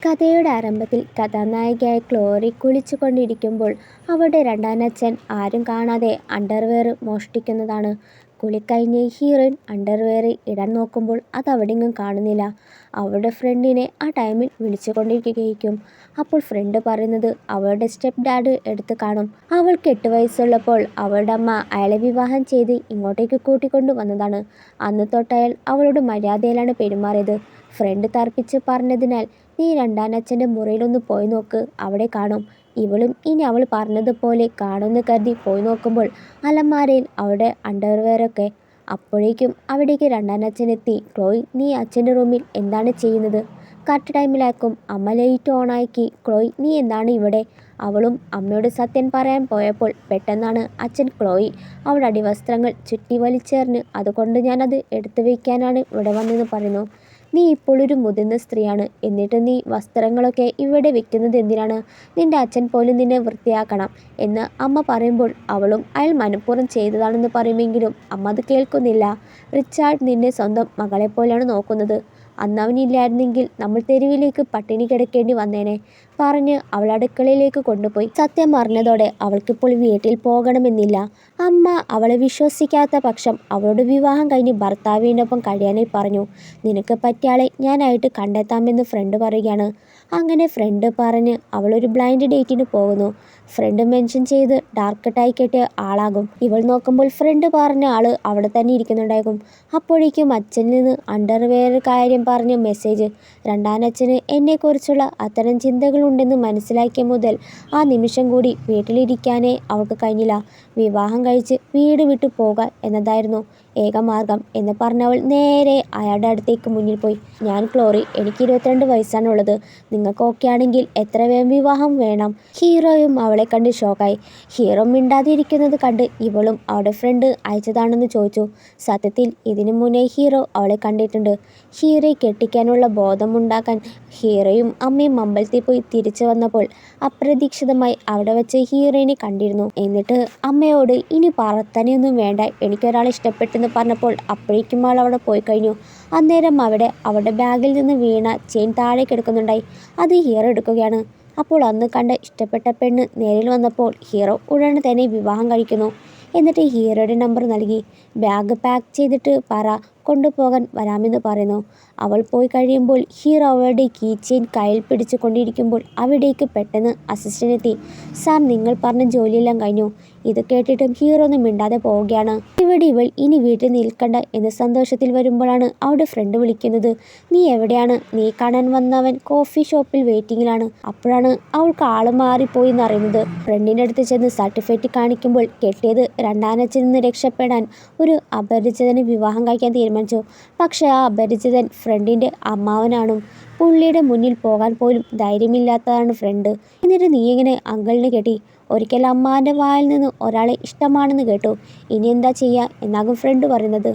കഥയുടെ ആരംഭത്തിൽ കഥാനായികയായ ക്ലോറി കുളിച്ചുകൊണ്ടിരിക്കുമ്പോൾ അവളുടെ രണ്ടാനച്ഛൻ ആരും കാണാതെ അണ്ടർവെയർ മോഷ്ടിക്കുന്നതാണ്. കുളിക്കഴിഞ്ഞ് ഹീറോയിൻ അണ്ടർവെയർ ഇടാൻ നോക്കുമ്പോൾ അതവിടെയെങ്ങും കാണുന്നില്ല. അവളുടെ ഫ്രണ്ടിനെ ആ ടൈമിൽ വിളിച്ചുകൊണ്ടിരിക്കുകയായിരിക്കും. അപ്പോൾ ഫ്രണ്ട് പറയുന്നത് അവളുടെ സ്റ്റെപ്പ് ഡാഡ് എടുത്ത് കാണും. അവൾക്ക് 8 വയസ്സുള്ളപ്പോൾ അവളുടെ അമ്മ അയാളെ വിവാഹം ചെയ്ത് ഇങ്ങോട്ടേക്ക് കൂട്ടിക്കൊണ്ടു വന്നതാണ്. അന്ന് തൊട്ട് അയാൾ അവളോട് മര്യാദയിലാണ് പെരുമാറിയത്. ഫ്രണ്ട് തർപ്പിച്ച് പറഞ്ഞതിനാൽ നീ രണ്ടാനച്ഛൻ്റെ മുറിയിലൊന്ന് പോയി നോക്ക്, അവിടെ കാണും. ഇവളും ഇനി അവൾ പറഞ്ഞതുപോലെ കാണുമെന്ന് കരുതി പോയി നോക്കുമ്പോൾ അലമാരയിൽ അവളുടെ അണ്ടർവെയറൊക്കെ. അപ്പോഴേക്കും അവിടേക്ക് രണ്ടാനച്ഛനെത്തി. ക്ലോയ്, നീ അച്ഛൻ്റെ റൂമിൽ എന്താണ് ചെയ്യുന്നത്? കറക്റ്റ് ടൈമിലാക്കും അമ്മ ലൈറ്റ് ഓണാക്കി. ക്ലോയ്, നീ എന്താണ് ഇവിടെ? അവളും അമ്മയോട് സത്യം പറയാൻ പോയപ്പോൾ പെട്ടെന്നാണ് അച്ഛൻ ക്ലോയി അവളുടെ അടിവസ്ത്രങ്ങൾ ചുറ്റി വലിച്ചെറിഞ്ഞ് അതുകൊണ്ട് ഞാനത് എടുത്തു വയ്ക്കാനാണ് ഇവിടെ വന്നതെന്ന് പറയുന്നു. നീ ഇപ്പോൾ ഒരു മുതിർന്ന സ്ത്രീയാണ്, എന്നിട്ട് നീ വസ്ത്രങ്ങളൊക്കെ ഇവിടെ വെക്കുന്നത് എന്തിനാണ്? നിന്റെ അച്ഛൻ പോലും നിന്നെ വൃത്തിയാക്കണം എന്ന് അമ്മ പറയുമ്പോൾ അവളും അയാൾ മനഃപൂർവ്വം ചെയ്തതാണെന്ന് പറയുമെങ്കിലും അമ്മ അത് കേൾക്കുന്നില്ല. റിച്ചാർഡ് നിന്നെ സ്വന്തം മകളെപ്പോലെയാണ് നോക്കുന്നത്. അന്നവനില്ലായിരുന്നെങ്കിൽ നമ്മൾ തെരുവിലേക്ക് പട്ടിണി കിടക്കേണ്ടി വന്നേനെ പറഞ്ഞ് അവൾ അടുക്കളയിലേക്ക് കൊണ്ടുപോയി. സത്യം അറിഞ്ഞതോടെ അവൾക്കിപ്പോൾ വീട്ടിൽ പോകണമെന്നില്ല. അമ്മ അവളെ വിശ്വസിക്കാത്ത പക്ഷം അവളോട് വിവാഹം കഴിഞ്ഞ് ഭർത്താവിനൊപ്പം കഴിയാനായി പറഞ്ഞു. നിനക്ക് പറ്റിയാളെ ഞാനായിട്ട് കണ്ടെത്താമെന്ന് ഫ്രണ്ട് പറയുകയാണ്. അങ്ങനെ ഫ്രണ്ട് പറഞ്ഞ് അവളൊരു ബ്ലൈൻഡ് ഡേറ്റിന് പോകുന്നു. ഫ്രണ്ട് മെൻഷൻ ചെയ്ത് ഡാർക്ക് ടൈ കെട്ടിയ ആളാകും. ഇവൾ നോക്കുമ്പോൾ ഫ്രണ്ട് പറഞ്ഞ ആള് അവിടെ തന്നെ ഇരിക്കുന്നുണ്ടാകും. അപ്പോഴേക്കും അച്ഛനിൽ നിന്ന് അണ്ടർവെയർ കാര്യം പറഞ്ഞ മെസ്സേജ്. രണ്ടാനച്ഛന് എന്നെക്കുറിച്ചുള്ള അത്തരം ചിന്തകളുണ്ടെന്ന് മനസ്സിലാക്കിയ മുതൽ ആ നിമിഷം കൂടി വീട്ടിലിരിക്കാനേ അവൾക്ക് കഴിഞ്ഞില്ല. വിവാഹം കഴിച്ച് വീട് വിട്ടു പോകാൻ എന്നതായിരുന്നു ഏകമാർഗം എന്ന് പറഞ്ഞവൾ നേരെ അയാളുടെ അടുത്തേക്ക് മുന്നിൽ പോയി. ഞാൻ ക്ലോറി, എനിക്ക് 22 വയസ്സാണുള്ളത്. നിങ്ങൾക്ക് ഓക്കെ ആണെങ്കിൽ എത്ര വേഗം വിവാഹം വേണം? ഹീറോയും അവളെ കണ്ട് ഷോക്കായി. ഹീറോ മിണ്ടാതിരിക്കുന്നത് കണ്ട് ഇവളും അവളുടെ ഫ്രണ്ട് അയച്ചതാണെന്ന് ചോദിച്ചു. സത്യത്തിൽ ഇതിനു മുന്നേ ഹീറോ അവളെ കണ്ടിട്ടുണ്ട്. ഹീറോയെ കെട്ടിക്കാനുള്ള ബോധമുണ്ടാക്കാൻ ഹീറോയും അമ്മയും അമ്പലത്തിൽ പോയി തിരിച്ചു വന്നപ്പോൾ അപ്രതീക്ഷിതമായി അവിടെ വെച്ച് ഹീറോയിനെ കണ്ടിരുന്നു. എന്നിട്ട് അമ്മയോട് ഇനി പ്രാർത്ഥനയൊന്നും വേണ്ട, എനിക്കൊരാളെ ഇഷ്ടപ്പെട്ടെന്ന് പറഞ്ഞപ്പോൾ അപ്പോഴേക്കും ആൾ അവിടെ പോയി കഴിഞ്ഞു. അന്നേരം അവിടെ അവളുടെ ബാഗിൽ നിന്ന് വീണ ചെയിൻ താഴെ കിടക്കുന്നുണ്ടായി. അത് ഹീറോ എടുക്കുകയാണ്. അപ്പോൾ അന്ന് കണ്ട ഇഷ്ടപ്പെട്ട പെണ്ണ് നേരിൽ വന്നപ്പോൾ ഹീറോ ഉടനെ തന്നെ വിവാഹം കഴിക്കുന്നു. എന്നിട്ട് ഹീറോയുടെ നമ്പർ നൽകി. ബാഗ് പാക്ക് ചെയ്തിട്ട് പറ, കൊണ്ടുപോകാൻ വരാമെന്ന് പറയുന്നു. അവൾ പോയി കഴിയുമ്പോൾ ഹീറോ അവളുടെ കീ ചെയിൻ കയ്യിൽ പിടിച്ചു കൊണ്ടിരിക്കുമ്പോൾ അവിടേക്ക് പെട്ടെന്ന് അസിസ്റ്റന്റ് എത്തി. സാർ, നിങ്ങൾ പറഞ്ഞ ജോലിയെല്ലാം കഴിഞ്ഞു. ഇത് കേട്ടിട്ടും ഹീറോ ഒന്നും മിണ്ടാതെ പോവുകയാണ്. ഇവിടെ ഇവൾ ഇനി വീട്ടിൽ നിൽക്കണ്ട എന്ന് സന്തോഷത്തിൽ വരുമ്പോഴാണ് അവളുടെ ഫ്രണ്ട് വിളിക്കുന്നത്. നീ എവിടെയാണ്? നീ കാണാൻ വന്നവൻ കോഫി ഷോപ്പിൽ വെയിറ്റിങ്ങിലാണ്. അപ്പോഴാണ് അവൾക്ക് ആള് മാറിപ്പോയി എന്നറിയുന്നത്. ഫ്രണ്ടിൻ്റെ അടുത്ത് ചെന്ന് സർട്ടിഫിക്കറ്റ് കാണിക്കുമ്പോൾ കെട്ടിയത് രണ്ടാനച്ഛനിൽ നിന്ന് രക്ഷപ്പെടാൻ ഒരു അപരിചിതനെ വിവാഹം കഴിക്കാൻ തീരുമാനിച്ചു. പക്ഷേ ആ അപരിചിതൻ ഫ്രണ്ടിൻ്റെ അമ്മാവനാണ്. പുള്ളിയുടെ മുന്നിൽ പോകാൻ പോലും ധൈര്യമില്ലാത്തതാണ് ഫ്രണ്ട്. എന്നിട്ട് നീ എങ്ങനെ അങ്കിളിന് കെട്ടി? ഒരിക്കൽ അമ്മാവൻ്റെ വായിൽ നിന്ന് ഒരാളെ ഇഷ്ടമാണെന്ന് കേട്ടു. ഇനി എന്താ ചെയ്യുക എന്നാകും ഫ്രണ്ട് പറയുന്നത്.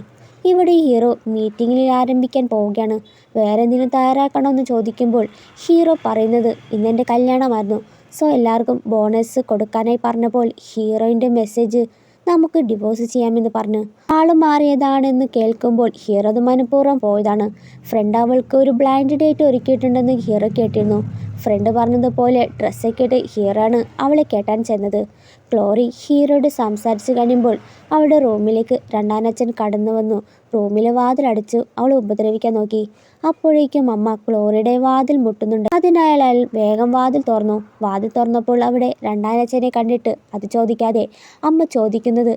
ഇവിടെ ഹീറോ മീറ്റിങ്ങിൽ ആരംഭിക്കാൻ പോവുകയാണ്. വേറെ എന്തിനും തയ്യാറാക്കണമെന്ന് ചോദിക്കുമ്പോൾ ഹീറോ പറയുന്നത് ഇന്നെൻ്റെ കല്യാണമായിരുന്നു, സോ എല്ലാവർക്കും ബോണസ് കൊടുക്കാനായി പറഞ്ഞപ്പോൾ ഹീറോയിൻ്റെ മെസ്സേജ് നമുക്ക് ഡിവോഴ്സ് ചെയ്യാമെന്ന് പറഞ്ഞ് ആള് മാറിയതാണെന്ന് കേൾക്കുമ്പോൾ ഹീറോ അത് മനഃപൂർവ്വം പോയതാണ്. ഫ്രണ്ട് അവൾക്ക് ഒരു ബ്ലൈൻഡ് ഡേറ്റ് ഒരുക്കിയിട്ടുണ്ടെന്ന് ഹീറോ കേട്ടിരുന്നു. ഫ്രണ്ട് പറഞ്ഞതുപോലെ ഡ്രസ്സൊക്കെ ഇട്ട് ഹീറോ ആണ് അവളെ കേട്ടാൻ ചെന്നത്. ക്ലോറി ഹീറോയോട് സംസാരിച്ച് കഴിയുമ്പോൾ അവളുടെ റൂമിലേക്ക് രണ്ടാനച്ഛൻ കടന്നു വന്നു. റൂമിലെ വാതിലടച്ചു അവളെ ഉപദ്രവിക്കാൻ നോക്കി. അപ്പോഴേക്കും അമ്മ ക്ലോറിയുടെ വാതിൽ മുട്ടുന്നുണ്ട്. അതിനായാൽ അയാൾ വേഗം വാതിൽ തുറന്നു. വാതിൽ തുറന്നപ്പോൾ അവിടെ രണ്ടാനച്ഛനെ കണ്ടിട്ട് അത് ചോദിക്കാതെ അമ്മ ചോദിക്കുന്നത്,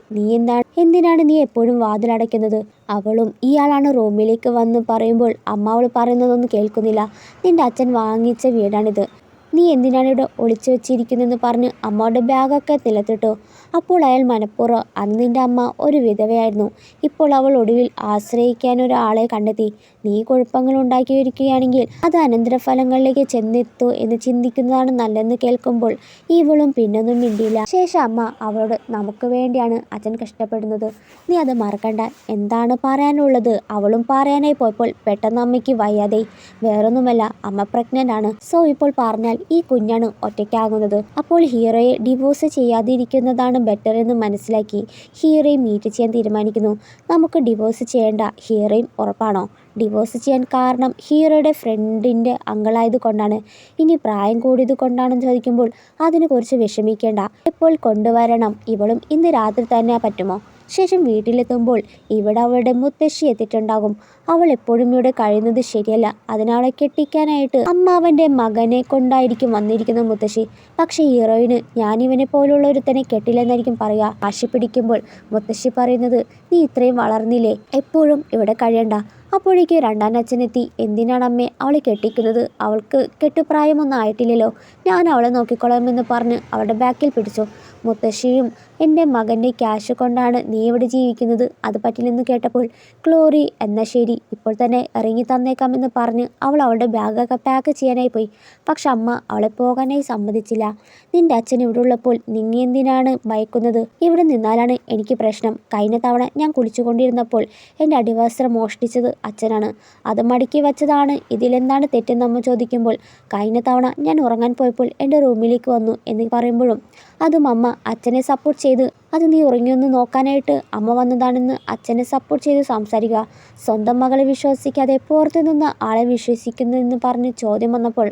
എന്തിനാണ് നീ എപ്പോഴും വാതിലടയ്ക്കുന്നത്? അവളും ഇയാളാണ് റൂമിലേക്ക് വന്ന് പറയുമ്പോൾ അമ്മ അവൾ പറയുന്നതൊന്നും കേൾക്കുന്നില്ല. നിന്റെ അച്ഛൻ വാങ്ങിച്ച വീടാണിത്, നീ എന്തിനാണ് ഇവിടെ ഒളിച്ചു വെച്ചിരിക്കുന്നതെന്ന് പറഞ്ഞ് അമ്മയുടെ ബാഗൊക്കെ നിലത്തിട്ടു. അപ്പോൾ അയാൾ മനഃപൂർവ്വം, അന്ന് നിന്റെ അമ്മ ഒരു വിധവയായിരുന്നു, ഇപ്പോൾ അവൾ ഒടുവിൽ ആശ്രയിക്കാൻ ഒരാളെ കണ്ടെത്തി. നീ കുഴപ്പങ്ങൾ ഉണ്ടാക്കിയിരിക്കുകയാണെങ്കിൽ അത് അനന്തരഫലങ്ങളിലേക്ക് ചെന്നെത്തൂ എന്ന് ചിന്തിക്കുന്നതാണ് നല്ലതെന്ന് കേൾക്കുമ്പോൾ ഇവളും പിന്നൊന്നും മിണ്ടിയില്ല. ശേഷം അമ്മ അവളോട്, നമുക്ക് വേണ്ടിയാണ് അച്ഛൻ കഷ്ടപ്പെടുന്നത്, നീ അത് മറക്കണ്ട, എന്താണ് പറയാനുള്ളത്? അവളും പറയാനായി പോയപ്പോൾ പെട്ടെന്ന് അമ്മയ്ക്ക് വയ്യാതെ. വേറൊന്നുമല്ല, അമ്മ പ്രഗ്നൻ്റ് ആണ്. സോ ഇപ്പോൾ പറഞ്ഞാൽ ഈ കുഞ്ഞാണ് ഒറ്റയ്ക്കാകുന്നത്. അപ്പോൾ ഹീറോയെ ഡിവോഴ്സ് ചെയ്യാതിരിക്കുന്നതാണ് ചെയ്യുന്നതാണ് ബെറ്റർ എന്ന് മനസ്സിലാക്കി ഹീറോയും മീറ്റ് ചെയ്യാൻ തീരുമാനിക്കുന്നു. നമുക്ക് ഡിവോഴ്സ് ചെയ്യേണ്ട ഹീറോയും ഉറപ്പാണോ? ഡിവോഴ്സ് ചെയ്യാൻ കാരണം ഹീറോയുടെ ഫ്രണ്ടിൻ്റെ അങ്കിളായത് കൊണ്ടാണ്. ഇനി പ്രായം കൂടിയത് കൊണ്ടാണെന്ന് ചോദിക്കുമ്പോൾ അതിനെക്കുറിച്ച് വിഷമിക്കേണ്ട, എപ്പോൾ കൊണ്ടുവരണം, ഇവളും ഇന്ന് രാത്രി തന്നെ പറ്റുമോ? ശേഷം വീട്ടിലെത്തുമ്പോൾ ഇവിടെ അവളുടെ മുത്തശ്ശി എത്തിയിട്ടുണ്ടാകും. അവൾ എപ്പോഴും ഇവിടെ കഴിയുന്നത് ശരിയല്ല, അതിനവളെ കെട്ടിക്കാനായിട്ട് അമ്മാവൻ്റെ മകനെ കൊണ്ടായിരിക്കും വന്നിരിക്കുന്ന മുത്തശ്ശി. പക്ഷേ ഹീറോയിന് ഞാനിവനെ പോലുള്ള ഒരുത്തനെ കെട്ടില്ലെന്നായിരിക്കും പറയുക. വാശി പിടിക്കുമ്പോൾ മുത്തശ്ശി പറയുന്നത്, നീ ഇത്രയും വളർന്നില്ലേ, എപ്പോഴും ഇവിടെ കഴിയണ്ട. അപ്പോഴേക്ക് രണ്ടാം അച്ഛനെത്തി. എന്തിനാണ് അമ്മേ അവളെ കെട്ടിക്കുന്നത്? അവൾക്ക് കെട്ടുപ്രായമൊന്നും ആയിട്ടില്ലല്ലോ, ഞാൻ അവളെ നോക്കിക്കൊള്ളാമെന്ന് പറഞ്ഞ് അവളുടെ ബാക്കിൽ പിടിച്ചു. മുത്തശ്ശിയും എൻ്റെ മകൻ്റെ ക്യാഷ് കൊണ്ടാണ് നീ ഇവിടെ ജീവിക്കുന്നത്, അത് പറ്റില്ലെന്ന് കേട്ടപ്പോൾ ക്ലോറി എന്നാൽ ശരി ഇപ്പോൾ തന്നെ ഇറങ്ങി തന്നേക്കാമെന്ന് പറഞ്ഞ് അവൾ അവളുടെ ബാഗൊക്കെ പാക്ക് ചെയ്യാനായി പോയി. പക്ഷെ അമ്മ അവളെ പോകാനായി സമ്മതിച്ചില്ല. നിന്റെ അച്ഛൻ ഇവിടെ ഉള്ളപ്പോൾ നിന്നെ എന്തിനാണ് ഭയക്കുന്നത്? ഇവിടെ നിന്നാലാണ് എനിക്ക് പ്രശ്നം. കഴിഞ്ഞ തവണ ഞാൻ കുളിച്ചുകൊണ്ടിരുന്നപ്പോൾ എൻ്റെ അടിവസ്ത്രം മോഷ്ടിച്ചത് അച്ഛനാണ്, അത് മടക്കി വെച്ചതാണ്. ഇതിലെന്താണ് തെറ്റെന്ന് അമ്മ ചോദിക്കുമ്പോൾ കഴിഞ്ഞ തവണ ഞാൻ ഉറങ്ങാൻ പോയപ്പോൾ എൻ്റെ റൂമിലേക്ക് വന്നു എന്ന് പറയുമ്പോഴും അതും അമ്മ അച്ഛനെ സപ്പോർട്ട് ചെയ്ത്, അത് നീ ഉറങ്ങിയൊന്ന് നോക്കാനായിട്ട് അമ്മ വന്നതാണെന്ന് അച്ഛനെ സപ്പോർട്ട് ചെയ്ത് സംസാരിക്കുക. സ്വന്തം മകളെ വിശ്വസിക്കാതെ പുറത്തു നിന്ന് ആളെ വിശ്വസിക്കുന്നു എന്ന് പറഞ്ഞ് ചോദ്യം വന്നപ്പോൾ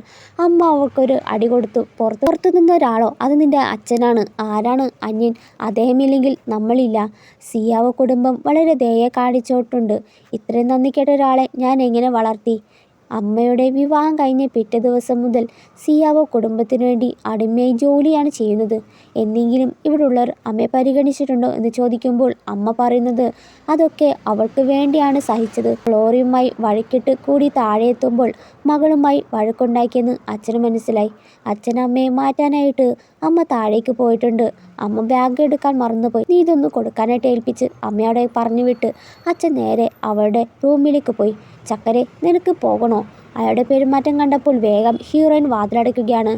അമ്മ അവൾക്കൊരു അടി കൊടുത്തു. പുറത്തു നിന്നൊരാളോ? അത് നിൻ്റെ അച്ഛനാണ്. ആരാണ് അന്യൻ? അദ്ദേഹമില്ലെങ്കിൽ നമ്മളില്ല. സിയാവോ കുടുംബം വളരെ ദയ കാണിച്ചോട്ടുണ്ട്. ഇത്രയും നന്ദി കേട്ട ഒരാളെ ഞാൻ എങ്ങനെ വളർത്തി? അമ്മയുടെ വിവാഹം കഴിഞ്ഞ പിറ്റേ ദിവസം മുതൽ സിയാവോ കുടുംബത്തിനു വേണ്ടി അടിമയായി ജോലിയാണ് ചെയ്യുന്നത്. എന്നെങ്കിലും ഇവിടെയുള്ളവർ അമ്മയെ പരിഗണിച്ചിട്ടുണ്ടോ എന്ന് ചോദിക്കുമ്പോൾ അമ്മ പറയുന്നത് അതൊക്കെ അവൾക്ക് വേണ്ടിയാണ് സഹിച്ചത്. ക്ലോറിയുമായി വഴക്കിട്ട് കൂടി താഴെ എത്തുമ്പോൾ മകളുമായി വഴക്കുണ്ടാക്കിയെന്ന് അച്ഛന് മനസ്സിലായി. അച്ഛൻ അമ്മയെ മാറ്റാനായിട്ട് അമ്മ താഴേക്ക് പോയിട്ടുണ്ട്. അമ്മ ബാഗ് എടുക്കാൻ മറന്നുപോയി. നീ ഇതൊന്ന് കൊടുക്കാനായിട്ട് ഏൽപ്പിച്ച് അമ്മയോടെ പറഞ്ഞു വിട്ട് അച്ഛൻ നേരെ അവളുടെ റൂമിലേക്ക് പോയി. ചക്കരെ, നിനക്ക് പോകണോ? അയാളുടെ പെരുമാറ്റം കണ്ടപ്പോൾ വേഗം ഹീറോയിൻ വാതിലടയ്ക്കുകയാണ്.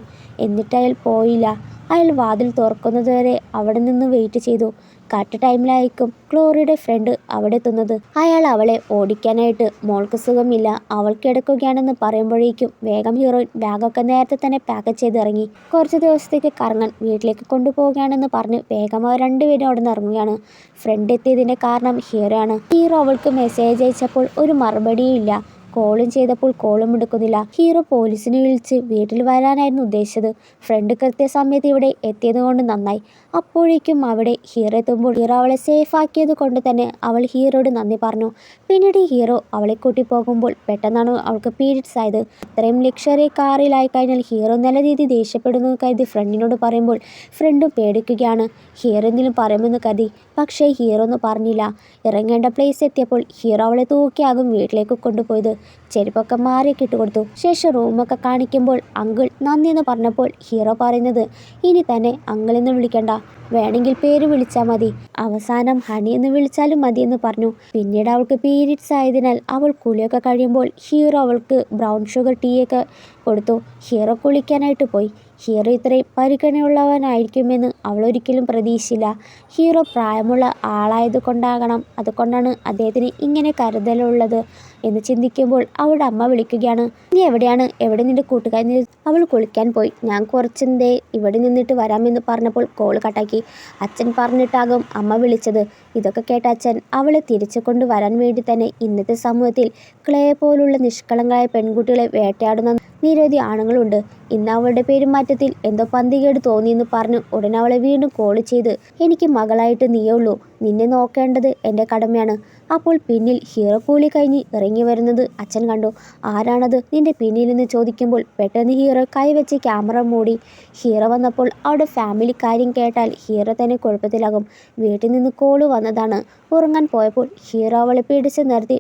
എന്നിട്ട് അയാൾ പോയില്ല. അയാൾ വാതിൽ തുറക്കുന്നതുവരെ അവിടെ നിന്ന് വെയിറ്റ് ചെയ്തു. കറക്റ്റ് ടൈമിലായിരിക്കും ക്ലോറിയുടെ ഫ്രണ്ട് അവിടെ എത്തുന്നത്. അയാൾ അവളെ ഓടിക്കാനായിട്ട് മോൾക്ക് സുഖമില്ല, അവൾ കിടക്കുകയാണെന്ന് പറയുമ്പോഴേക്കും വേഗം ഹീറോയിൻ ബാഗൊക്കെ നേരത്തെ തന്നെ പാക്ക് ചെയ്തിറങ്ങി. കുറച്ച് ദിവസത്തേക്ക് കറങ്ങാൻ വീട്ടിലേക്ക് കൊണ്ടുപോവുകയാണെന്ന് പറഞ്ഞ് വേഗം അവർ രണ്ടുപേരും അവിടെ നിന്ന് ഇറങ്ങുകയാണ്. ഫ്രണ്ട് എത്തിയതിൻ്റെ കാരണം ഹീറോ ആണ്. ഹീറോ അവൾക്ക് മെസ്സേജ് അയച്ചപ്പോൾ ഒരു മറുപടിയും ഇല്ല. കോളും ചെയ്തപ്പോൾ കോളും എടുക്കുന്നില്ല. ഹീറോ പോലീസിനെ വിളിച്ച് വീട്ടിൽ വരാനായിരുന്നു ഉദ്ദേശിച്ചത്. ഫ്രണ്ട് കൃത്യസമയത്ത് ഇവിടെ എത്തിയത് കൊണ്ട് നന്നായി. അപ്പോഴേക്കും അവിടെ ഹീറോ എത്തുമ്പോൾ ഹീറോ അവളെ സേഫ് ആക്കിയത് കൊണ്ട് തന്നെ അവൾ ഹീറോയോട് നന്ദി പറഞ്ഞു. പിന്നീട് ഹീറോ അവളെ കൂട്ടി പോകുമ്പോൾ പെട്ടെന്നാണ് അവൾക്ക് പീരിയഡ്സ് ആയത്. ഇത്രയും ലക്ഷറി കാറിലായി കഴിഞ്ഞാൽ ഹീറോ നല്ല രീതിയിൽ ദേഷ്യപ്പെടുന്നു കരുതി ഫ്രണ്ടിനോട് പറയുമ്പോൾ ഫ്രണ്ടും പേടിക്കുകയാണ്. ഹീറോ എന്തെങ്കിലും പറയുമെന്ന് കരുതി, പക്ഷേ ഹീറോ ഒന്നും പറഞ്ഞില്ല. ഇറങ്ങേണ്ട പ്ലേസ് എത്തിയപ്പോൾ ഹീറോ അവളെ തൂക്കിയാകും വീട്ടിലേക്ക് കൊണ്ടുപോയത്. ചെരുപ്പൊക്കെ മാറിയൊക്കെ ഇട്ട് കൊടുത്തു. ശേഷം റൂമൊക്കെ കാണിക്കുമ്പോൾ അങ്കിൾ നന്ദി എന്ന് പറഞ്ഞപ്പോൾ ഹീറോ പറയുന്നത് ഇനി തന്നെ അങ്കിൾ എന്ന് വിളിക്കണ്ട, വേണമെങ്കിൽ പേര് വിളിച്ചാൽ മതി, അവസാനം ഹണി എന്ന് വിളിച്ചാലും മതി എന്ന് പറഞ്ഞു. പിന്നീട് അവൾക്ക് പീരിയഡ്സ് ആയതിനാൽ അവൾ കുളിയൊക്കെ കഴിയുമ്പോൾ ഹീറോ അവൾക്ക് ബ്രൗൺ ഷുഗർ ടീ ഒക്കെ കൊടുത്തു. ഹീറോ കുളിക്കാനായിട്ട് പോയി. ഹീറോ ഇത്രയും പരിഗണനയുള്ളവനായിരിക്കുമെന്ന് അവൾ ഒരിക്കലും പ്രതീക്ഷിച്ചില്ല. ഹീറോ പ്രായമുള്ള ആളായത് കൊണ്ടാകണം, അതുകൊണ്ടാണ് അദ്ദേഹത്തിന് ഇങ്ങനെ കരുതലുള്ളത് എന്ന് ചിന്തിക്കുമ്പോൾ അവളുടെ അമ്മ വിളിക്കുകയാണ്. നീ എവിടെയാണ്? എവിടെ നിന്റെ കൂട്ടുകാരി? അവൾ കുളിക്കാൻ പോയി, ഞാൻ കുറച്ചെന്തേ ഇവിടെ നിന്നിട്ട് വരാമെന്ന് പറഞ്ഞപ്പോൾ കോൾ കട്ടാക്കി. അച്ഛൻ പറഞ്ഞിട്ടാകും അമ്മ വിളിച്ചത്. ഇതൊക്കെ കേട്ട അച്ഛൻ അവളെ തിരിച്ചു കൊണ്ടുവരാൻ വേണ്ടി തന്നെ ഇന്നത്തെ സമൂഹത്തിൽ ക്ലേ പോലുള്ള നിഷ്കളങ്കായ പെൺകുട്ടികളെ വേട്ടയാടുന്ന നിരവധി ആണുങ്ങളുണ്ട്. ഇന്ന് അവളുടെ പെരുമാറ്റത്തിൽ എന്തോ പന്തികേട് തോന്നിയെന്ന് പറഞ്ഞു ഉടനെ അവളെ വീണ്ടും കോൾ ചെയ്ത് എനിക്ക് മകളായിട്ട് നീയേ ഉള്ളൂ, നിന്നെ നോക്കേണ്ടത് എൻ്റെ കടമയാണ്. അപ്പോൾ പിന്നിൽ ഹീറോ കൂലി കഴിഞ്ഞ് ഇറങ്ങി വരുന്നത് അച്ഛൻ കണ്ടു. ആരാണത് നിന്റെ പിന്നിലെന്ന് ചോദിക്കുമ്പോൾ പെട്ടെന്ന് ഹീറോ കൈവച്ച് ക്യാമറ മൂടി. ഹീറോ വന്നപ്പോൾ അവിടെ ഫാമിലി കാര്യം കേട്ടാൽ ഹീറോ തന്നെ കുഴപ്പത്തിലാകും. വീട്ടിൽ നിന്ന് കോള് വന്നതാണ്. ഉറങ്ങാൻ പോയപ്പോൾ ഹീറോ അവളെ പിടിച്ച് നിർത്തി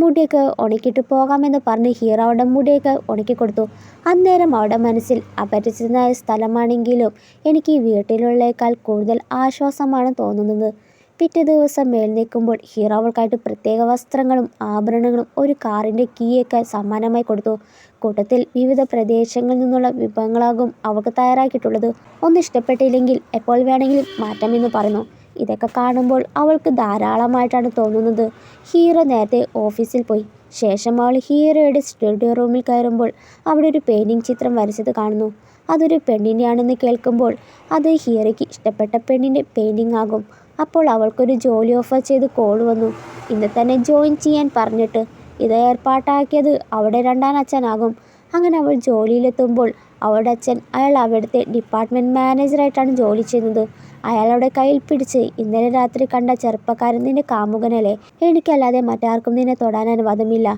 മുടിയൊക്കെ ഉണക്കിയിട്ട് പോകാമെന്ന് പറഞ്ഞ് ഹീറോ അവിടെ മുടിയൊക്കെ ഉണക്കിക്കൊടുത്തു. അന്നേരം അവളുടെ മനസ്സിൽ അപരിചിതനായ സ്ഥലമാണെങ്കിലും എനിക്ക് ഈ വീട്ടിലുള്ളേക്കാൾ കൂടുതൽ ആശ്വാസമാണ് തോന്നുന്നത്. പിറ്റേ ദിവസം എഴുന്നേൽക്കുമ്പോൾ ഹീറോ അവൾക്കായിട്ട് പ്രത്യേക വസ്ത്രങ്ങളും ആഭരണങ്ങളും ഒരു കാറിൻ്റെ കീയൊക്കെ സമ്മാനമായി കൊടുത്തു. കൂട്ടത്തിൽ വിവിധ പ്രദേശങ്ങളിൽ നിന്നുള്ള വിഭവങ്ങളാകും അവൾക്ക് തയ്യാറാക്കിയിട്ടുള്ളത്. ഒന്നും ഇഷ്ടപ്പെട്ടില്ലെങ്കിൽ എപ്പോൾ വേണമെങ്കിലും മാറ്റാമെന്ന് പറഞ്ഞു. ഇതൊക്കെ കാണുമ്പോൾ അവൾക്ക് ധാരാളമായിട്ടാണ് തോന്നുന്നത്. ഹീറോ നേരത്തെ ഓഫീസിൽ പോയി. ശേഷം അവൾ ഹീറോയുടെ സ്റ്റുഡിയോ റൂമിൽ കയറുമ്പോൾ അവിടെ ഒരു പെയിൻറ്റിംഗ് ചിത്രം വരച്ചത് കാണുന്നു. അതൊരു പെണ്ണിനെയാണെന്ന് കേൾക്കുമ്പോൾ അത് ഹീറോയ്ക്ക് ഇഷ്ടപ്പെട്ട പെണ്ണിൻ്റെ പെയിൻറ്റിംഗ് ആകും. അപ്പോൾ അവൾക്കൊരു ജോലി ഓഫർ ചെയ്ത് കോൾ വന്നു. ഇന്ന് തന്നെ ജോയിൻ ചെയ്യാൻ പറഞ്ഞിട്ട്. ഇത് ഏർപ്പാട്ടാക്കിയത് അവിടെ രണ്ടാം അച്ഛനാകും. അങ്ങനെ അവൾ ജോലിയിലെത്തുമ്പോൾ അവളുടെ അച്ഛൻ അയാൾ അവിടുത്തെ ഡിപ്പാർട്ട്മെൻറ്റ് മാനേജറായിട്ടാണ് ജോലി ചെയ്യുന്നത്. അയാളുടെ കയ്യിൽ പിടിച്ച്, ഇന്നലെ രാത്രി കണ്ട ചെറുപ്പക്കാരൻ നിന്റെ കാമുകനല്ലേ? എനിക്കല്ലാതെ മറ്റാർക്കും നിന്നെ തൊടാൻ അനുവാദമില്ല.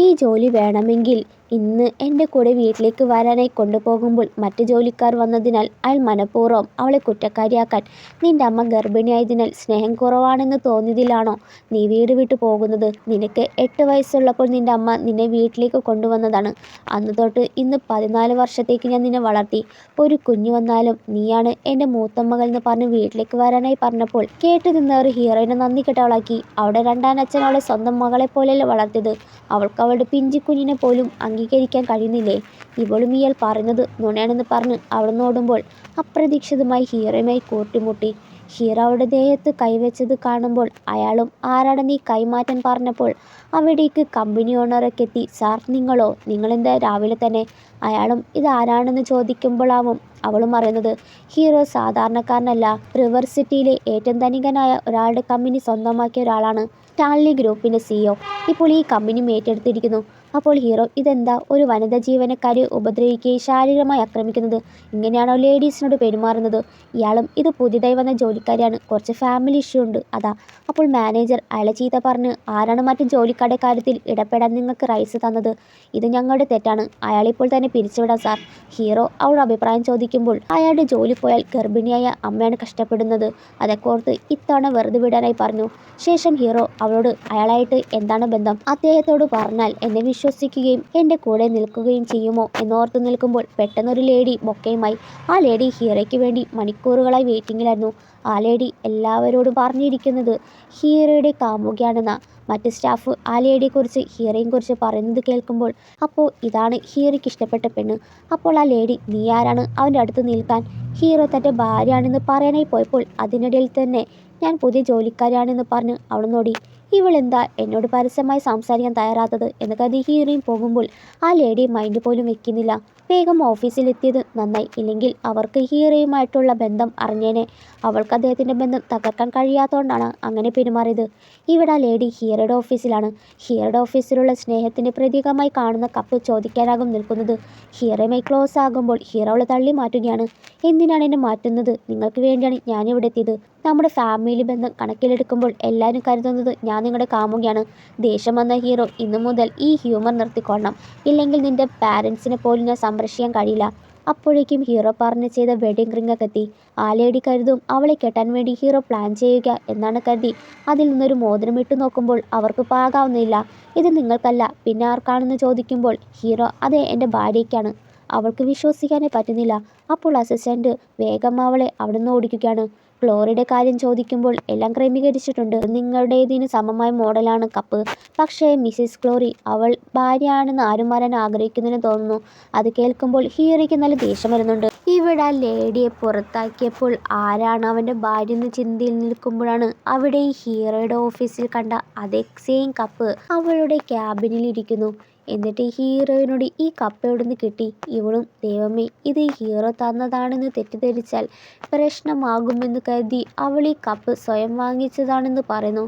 ഈ ജോലി വേണമെങ്കിൽ ഇന്ന് എൻ്റെ കൂടെ വീട്ടിലേക്ക് വരാനായി കൊണ്ടുപോകുമ്പോൾ മറ്റ് ജോലിക്കാർ വന്നതിനാൽ അയാൾ മനഃപൂർവ്വം അവളെ കുറ്റക്കാരിയാക്കാൻ, നിന്റെ അമ്മ ഗർഭിണിയായതിനാൽ സ്നേഹം കുറവാണെന്ന് തോന്നിയതിലാണോ നീ വീട് വിട്ടു പോകുന്നത്? നിനക്ക് 8 വയസ്സുള്ളപ്പോൾ നിന്റെ അമ്മ നിന്നെ വീട്ടിലേക്ക് കൊണ്ടുവന്നതാണ്. അന്ന് തൊട്ട് ഇന്ന് 14 വർഷത്തേക്ക് ഞാൻ നിന്നെ വളർത്തി. ഒരു കുഞ്ഞു വന്നാലും നീയാണ് എൻ്റെ മൂത്ത മകൾ എന്ന് പറഞ്ഞ് വീട്ടിലേക്ക് വരാനായി പറഞ്ഞപ്പോൾ കേട്ടു നിന്നവർ ഹീറോയിനെ നന്ദി കെട്ടവളാക്കി. അവിടെ രണ്ടാം അച്ഛൻ അവളെ സ്വന്തം മകളെ പോലെയല്ലേ വളർത്തിയത്. അവൾക്ക് അവളുടെ പിഞ്ചിക്കുഞ്ഞിനെ പോലും അംഗീകരിക്കാൻ കഴിയുന്നില്ലേ? ഇവളും ഇയാൾ പറയുന്നത് നുണയാണെന്ന് പറഞ്ഞ് അവിടുന്ന് ഓടുമ്പോൾ അപ്രതീക്ഷിതമായി ഹീറോയുമായി കൂട്ടിമുട്ടി. ഹീറോ അവളുടെ ദേഹത്ത് കൈവച്ചത് കാണുമ്പോൾ അയാളും ആരാണ് നീ കൈമാറ്റാൻ പറഞ്ഞപ്പോൾ അവിടേക്ക് കമ്പനി ഓണറൊക്കെ എത്തി. സാർ നിങ്ങളോ? നിങ്ങളെന്താ രാവിലെ തന്നെ? അയാളും ഇതാരാണെന്ന് ചോദിക്കുമ്പോഴാവും അവളും പറയുന്നത് ഹീറോ സാധാരണക്കാരനല്ല, റിവർ സിറ്റിയിലെ ഏറ്റവും ധനികനായ ഒരാളുടെ കമ്പനി സ്വന്തമാക്കിയ ഒരാളാണ്, സ്റ്റാൻലി ഗ്രൂപ്പിൻ്റെ CEO. ഇപ്പോൾ ഈ കമ്പനിയും ഏറ്റെടുത്തിരിക്കുന്നു. അപ്പോൾ ഹീറോ ഇതെന്താ ഒരു വനിതാ ജീവനക്കാരെ ഉപദ്രവിക്കുകയും ശാരീരികമായി ആക്രമിക്കുന്നത്? ഇങ്ങനെയാണോ ലേഡീസിനോട് പെരുമാറുന്നത്? ഇയാളും ഇത് പുതിയതായി വന്ന ജോലിക്കാരിയാണ്, കുറച്ച് ഫാമിലി ഇഷ്യൂ ഉണ്ട് അതാ. അപ്പോൾ മാനേജർ അയാളെ ചീത്ത പറഞ്ഞ് ആരാണ് മറ്റ് ജോലിക്കാരുടെ കാര്യത്തിൽ ഇടപെടാൻ നിങ്ങൾക്ക് റൈസ് തന്നത്? ഇത് ഞങ്ങളുടെ തെറ്റാണ്, അയാളിപ്പോൾ തന്നെ പിരിച്ചുവിടാം സാർ. ഹീറോ അവളുടെ അഭിപ്രായം ചോദിക്കുമ്പോൾ അയാളുടെ ജോലി പോയാൽ ഗർഭിണിയായ അമ്മയാണ് കഷ്ടപ്പെടുന്നത്. അതൊക്കെ ഓർത്ത് ഇത്തവണ വെറുതെ വിടാനായി പറഞ്ഞു. ശേഷം ഹീറോ അവളോട് അയാളായിട്ട് എന്താണ് ബന്ധം? അദ്ദേഹത്തോട് പറഞ്ഞാൽ എന്നെ വിശ്വസിക്കുകയും എൻ്റെ കൂടെ നിൽക്കുകയും ചെയ്യുമോ എന്നോർത്ത് നിൽക്കുമ്പോൾ പെട്ടെന്നൊരു ലേഡി ബൊക്കയുമായി. ആ ലേഡി ഹീറോയ്ക്ക് വേണ്ടി മണിക്കൂറുകളായി വെയിറ്റിങ്ങിലായിരുന്നു. ആ ലേഡി എല്ലാവരോടും പറഞ്ഞിരിക്കുന്നത് ഹീറോയുടെ കാമുകിയാണെന്നാ. മറ്റ് സ്റ്റാഫ് ആ ലേഡിയെക്കുറിച്ച് ഹീറോയെ കുറിച്ച് പറയുന്നത് കേൾക്കുമ്പോൾ അപ്പോൾ ഇതാണ് ഹീറോയ്ക്ക് ഇഷ്ടപ്പെട്ട പെണ്ണ്. അപ്പോൾ ആ ലേഡി നീ ആരാണ് അവൻ്റെ അടുത്ത് നിൽക്കാൻ? ഹീറോ തൻ്റെ ഭാര്യയാണെന്ന് പറയാനായി പോയപ്പോൾ അതിനിടയിൽ തന്നെ ഞാൻ പുതിയ ജോലിക്കാരിയാണെന്ന് പറഞ്ഞ് അവിടെ നോടി. ഇവളെന്താ എന്നോട് പരസ്യമായി സംസാരിക്കാൻ തയ്യാറാത്തത് എന്ന് കരുതി ഹീറോയും പോകുമ്പോൾ ആ ലേഡി മൈൻഡ് പോലും വെക്കുന്നില്ല. വേഗം ഓഫീസിലെത്തിയത് നന്നായി, ഇല്ലെങ്കിൽ അവർക്ക് ഹീറോയുമായിട്ടുള്ള ബന്ധം അറിഞ്ഞേനെ. അവൾക്ക് അദ്ദേഹത്തിൻ്റെ ബന്ധം തകർക്കാൻ കഴിയാത്തതുകൊണ്ടാണ് അങ്ങനെ പെരുമാറിയത്. ഇവിടെ ആ ലേഡി ഹീറോയുടെ ഓഫീസിലാണ്. ഹീറോയുടെ ഓഫീസിലുള്ള സ്നേഹത്തിൻ്റെ പ്രതീകമായി കാണുന്ന കപ്പ് ചോദിക്കാനാകും നിൽക്കുന്നത്. ഹീറോയുമായി ക്ലോസ് ആകുമ്പോൾ ഹീറോ അവളെ തള്ളി മാറ്റുകയാണ്. എന്തിനാണ് എന്നെ മാറ്റുന്നത്? നിങ്ങൾക്ക് വേണ്ടിയാണ് ഞാനിവിടെ എത്തിയത്. നമ്മുടെ ഫാമിലി ബന്ധം കണക്കിലെടുക്കുമ്പോൾ എല്ലാവരും കരുതുന്നത് ഞാൻ നിങ്ങളുടെ കാമുകിയാണ്. ദേഷ്യം വന്ന ഹീറോ ഇന്നു മുതൽ ഈ ഹ്യൂമർ നിർത്തിക്കൊള്ളണം, ഇല്ലെങ്കിൽ നിന്റെ പാരൻസിനെ പോലും ഞാൻ സംരക്ഷിക്കാൻ കഴിയില്ല. അപ്പോഴേക്കും ഹീറോ പറഞ്ഞ് ചെയ്ത വെഡിങ് റിങ്ങൊക്കെ എത്തി. ആ ലേഡി കരുതും അവളെ കെട്ടാൻ വേണ്ടി ഹീറോ പ്ലാൻ ചെയ്യുക എന്നാണ് കരുതി അതിൽ നിന്നൊരു മോതിരം ഇട്ട് നോക്കുമ്പോൾ അവർക്ക് പാകാവുന്നില്ല. ഇത് നിങ്ങൾക്കല്ല പിന്നെ ആർക്കാണെന്ന് ചോദിക്കുമ്പോൾ ഹീറോ അതെ എൻ്റെ ഭാര്യയ്ക്കാണ്. അവൾക്ക് വിശ്വസിക്കാനേ പറ്റുന്നില്ല. അപ്പോൾ അസിസ്റ്റൻ്റ് വേഗം അവളെ അവിടെ നിന്ന് ഓടിക്കുകയാണ്. ക്ലോറിയുടെ കാര്യം ചോദിക്കുമ്പോൾ എല്ലാം ക്രമീകരിച്ചിട്ടുണ്ട്, നിങ്ങളുടേതിന് സമമായ മോഡലാണ് കപ്പ്. പക്ഷേ മിസ്സിസ് ക്ലോറി അവൾ ഭാര്യയാണെന്ന് ആരും പറയാൻ ആഗ്രഹിക്കുന്നില്ലെന്ന് തോന്നുന്നു. അത് കേൾക്കുമ്പോൾ ഹീറോയ്ക്ക് നല്ല ദേഷ്യം വരുന്നുണ്ട്. ഇവിടെ ആ ലേഡിയെ പുറത്താക്കിയപ്പോൾ ആരാണ് അവൻ്റെ ഭാര്യ എന്ന ചിന്തയിൽ നിൽക്കുമ്പോഴാണ് അവിടെ ഈ ഹീറോയുടെ ഓഫീസിൽ കണ്ട അതേ സെയിം കപ്പ് അവളുടെ ക്യാബിനിലിരിക്കുന്നു. എന്നിട്ട് ഹീറോയിനോട് ഈ കപ്പ് എവിടുന്ന് കിട്ടി? ഇവളും ദൈവമേ ഇത് ഹീറോ തന്നതാണെന്ന് തെറ്റിദ്ധരിച്ചാൽ പ്രശ്നമാകുമെന്ന് കരുതി അവൾ ഈ കപ്പ് സ്വയം വാങ്ങിച്ചതാണെന്ന് പറയുന്നു.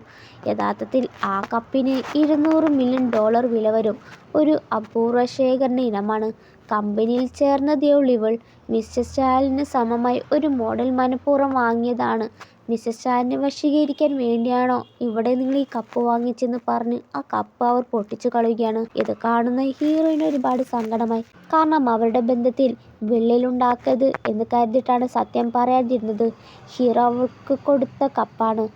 യഥാർത്ഥത്തിൽ ആ കപ്പിന് $200 മില്യൺ വില വരും. ഒരു അപൂർവ ശേഖരണ ഇനമാണ്. കമ്പനിയിൽ ചേർന്നതേയുള്ളൂ ഇവൾ. മിസ്റ്റർ സ്റ്റാലിന് സമമായി ഒരു മോഡൽ മനഃപൂർവ്വം വാങ്ങിയതാണ്. മിസ്റ്റർ സ്റ്റാലിനെ വശീകരിക്കാൻ വേണ്ടിയാണോ ഇവിടെ നിങ്ങൾ ഈ കപ്പ് വാങ്ങിച്ചെന്ന് പറഞ്ഞ് ആ കപ്പ് അവർ പൊട്ടിച്ചു കളയുകയാണ്. ഇത് കാണുന്ന ഹീറോയിന് ഒരുപാട് സങ്കടമായി. കാരണം അവരുടെ ബന്ധത്തിൽ വിള്ളലുണ്ടാക്കരുത് എന്ന് കരുതിയിട്ടാണ് സത്യം പറയാതിരുന്നത്. ഹീറോ അവൾക്ക് കൊടുത്ത കപ്പാണ്.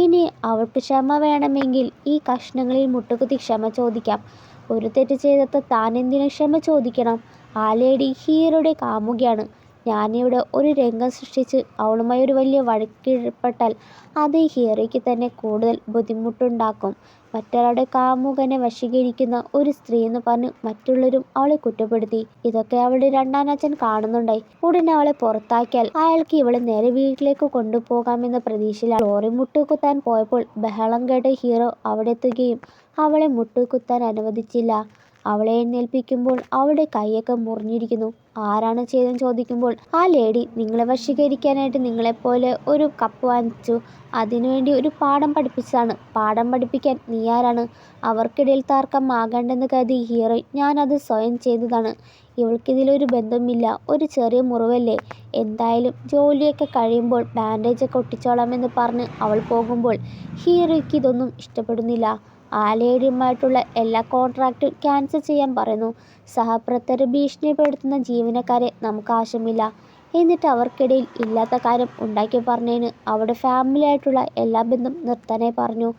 ഇനി അവൾക്ക് ക്ഷമ വേണമെങ്കിൽ ഈ കഷ്ണങ്ങളിൽ മുട്ടുകുത്തി ക്ഷമ ചോദിക്കാം. ഒരു തെറ്റ് ചെയ്തത് താൻ എന്തിനു ക്ഷമ ചോദിക്കണം? ആ ലേഡി ഹീറോയുടെ കാമുകിയാണ്. ഞാനിവിടെ ഒരു രംഗം സൃഷ്ടിച്ച് അവളുമായി ഒരു വലിയ വഴക്കിൽപ്പെട്ടാൽ അത് ഹീറോയ്ക്ക് തന്നെ കൂടുതൽ ബുദ്ധിമുട്ടുണ്ടാക്കും. മറ്റൊരാളുടെ കാമുകനെ വശീകരിക്കുന്ന ഒരു സ്ത്രീയെന്ന് പറഞ്ഞ് മറ്റുള്ളവരും അവളെ കുറ്റപ്പെടുത്തി. ഇതൊക്കെ അവളുടെ രണ്ടാനച്ഛൻ കാണുന്നുണ്ടായി. ഉടനെ അവളെ പുറത്താക്കിയാൽ അയാൾക്ക് ഇവളെ നേരെ വീട്ടിലേക്ക് കൊണ്ടുപോകാമെന്ന പ്രതീക്ഷയിലാണ്. ഗ്ലോറി മുട്ടുകുത്താൻ പോയപ്പോൾ ബഹളം കേട്ട ഹീറോ അവിടെ എത്തുകയും അവളെ മുട്ടുകുത്താൻ അനുവദിച്ചില്ല. അവളെ എഴുന്നേൽപ്പിക്കുമ്പോൾ അവളുടെ കൈയൊക്കെ മുറിഞ്ഞിരിക്കുന്നു. ആരാണ് ചെയ്തെന്ന് ചോദിക്കുമ്പോൾ ആ ലേഡി നിങ്ങളെ വശീകരിക്കാനായിട്ട് നിങ്ങളെപ്പോലെ ഒരു കപ്പ് വാങ്ങിച്ചു, അതിനുവേണ്ടി ഒരു പാഠം പഠിപ്പിച്ചതാണ്. പാഠം പഠിപ്പിക്കാൻ നീ ആരാണ്? അവർക്കിടയിൽ തർക്കം ആകണ്ടെന്ന് കരുതി ഹീറോയിൻ ഞാനത് സ്വയം ചെയ്തതാണ്. ഇവൾക്കിതിലൊരു ബന്ധമില്ല, ഒരു ചെറിയ മുറിവല്ലേ, എന്തായാലും ജോലിയൊക്കെ കഴിയുമ്പോൾ ബാൻഡേജൊക്കെ ഒട്ടിച്ചോളാമെന്ന് പറഞ്ഞ് അവൾ പോകുമ്പോൾ ഹീറോയ്ക്ക് ഇതൊന്നും ഇഷ്ടപ്പെടുന്നില്ല. ആ ലേഡിയുമായിട്ടുള്ള എല്ലാ കോൺട്രാക്റ്റും ക്യാൻസൽ ചെയ്യാൻ പറയുന്നു. സഹപ്രവർത്തകരെ ഭീഷണിപ്പെടുത്തുന്ന ജീവനക്കാരെ നമുക്ക് ആവശ്യമില്ല. എന്നിട്ട് അവർക്കിടയിൽ ഇല്ലാത്ത കാര്യം ഉണ്ടാക്കി പറഞ്ഞതിന് അവരുടെ ഫാമിലിയായിട്ടുള്ള എല്ലാ ബന്ധം നിർത്താനായി പറഞ്ഞു.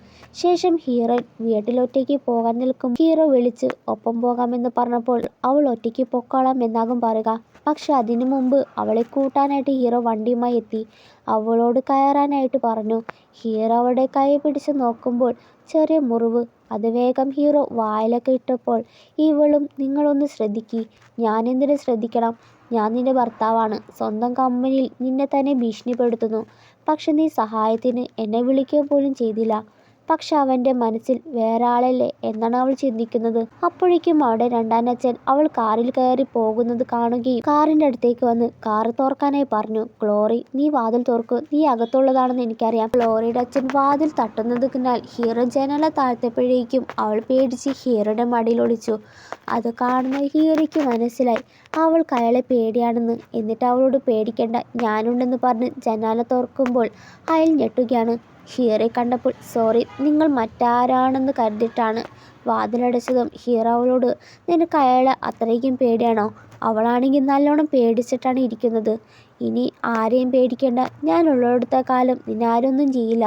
ശേഷം ഹീറോയിൻ വീട്ടിലൊറ്റയ്ക്ക് പോകാൻ നിൽക്കും. ഹീറോ വിളിച്ച് ഒപ്പം പോകാമെന്ന് പറഞ്ഞപ്പോൾ അവൾ ഒറ്റയ്ക്ക് പൊക്കോളാം എന്നാകും പറയുക. പക്ഷെ അതിനു മുമ്പ് അവളെ കൂട്ടാനായിട്ട് ഹീറോ വണ്ടിയുമായി എത്തി. അവളോട് കയറാനായിട്ട് പറഞ്ഞു. ഹീറോ അവളുടെ കൈ പിടിച്ച് നോക്കുമ്പോൾ ചെറിയ മുറിവ്. അത് വേഗം ഹീറോ വായിലൊക്കെ ഇട്ടപ്പോൾ ഇവളും നിങ്ങളൊന്ന് ശ്രദ്ധിക്ക്. ഞാനെന്തിനു ശ്രദ്ധിക്കണം? ഞാൻ നിന്റെ ഭർത്താവാണ്. സ്വന്തം കമ്പനിയിൽ നിന്നെ തന്നെ ഭീഷണിപ്പെടുത്തുന്നു. പക്ഷെ നീ സഹായത്തിന് എന്നെ വിളിക്കുക പോലും ചെയ്തില്ല. പക്ഷെ അവൻ്റെ മനസ്സിൽ വേറെ ആളല്ലേ എന്നാണ് അവൾ ചിന്തിക്കുന്നത്. അപ്പോഴേക്കും അവിടെ രണ്ടാനച്ഛൻ അവൾ കാറിൽ കയറി പോകുന്നത് കാണുകയും കാറിൻ്റെ അടുത്തേക്ക് വന്ന് കാറ് തുറക്കാനായി പറഞ്ഞു. ഗ്ലോറി നീ വാതിൽ തുറക്കൂ, നീ അകത്തുള്ളതാണെന്ന് എനിക്കറിയാം. ഗ്ലോറിയുടെ അച്ഛൻ വാതിൽ തട്ടുന്നതിനാൽ ഹീറോ ജനല താഴ്ത്തപ്പോഴേക്കും അവൾ പേടിച്ച് ഹീറോയുടെ മടിയിൽ ഒളിച്ചു. അത് കാണുന്ന ഹീറോയ്ക്ക് മനസ്സിലായി അവൾക്ക് അയാളെ പേടിയാണെന്ന്. എന്നിട്ട് അവളോട് പേടിക്കണ്ട, ഞാനുണ്ടെന്ന് പറഞ്ഞ് ജനാല തുറക്കുമ്പോൾ അയാൾ ഞെട്ടുകയാണ്. ഹീറോയെ കണ്ടപ്പോൾ സോറി, നിങ്ങൾ മറ്റാരാണെന്ന് കരുതിയിട്ടാണ് വാതിലടച്ചതും ഹീറോ അവളോട് നിനക്ക് അയാളെ അത്രയ്ക്കും പേടിയാണോ? അവളാണെങ്കിൽ നല്ലോണം പേടിച്ചിട്ടാണ് ഇരിക്കുന്നത്. ഇനി ആരെയും പേടിക്കേണ്ട, ഞാനുള്ളിടത്ത കാലം നിന്നെ ആരൊന്നും ചെയ്യില്ല.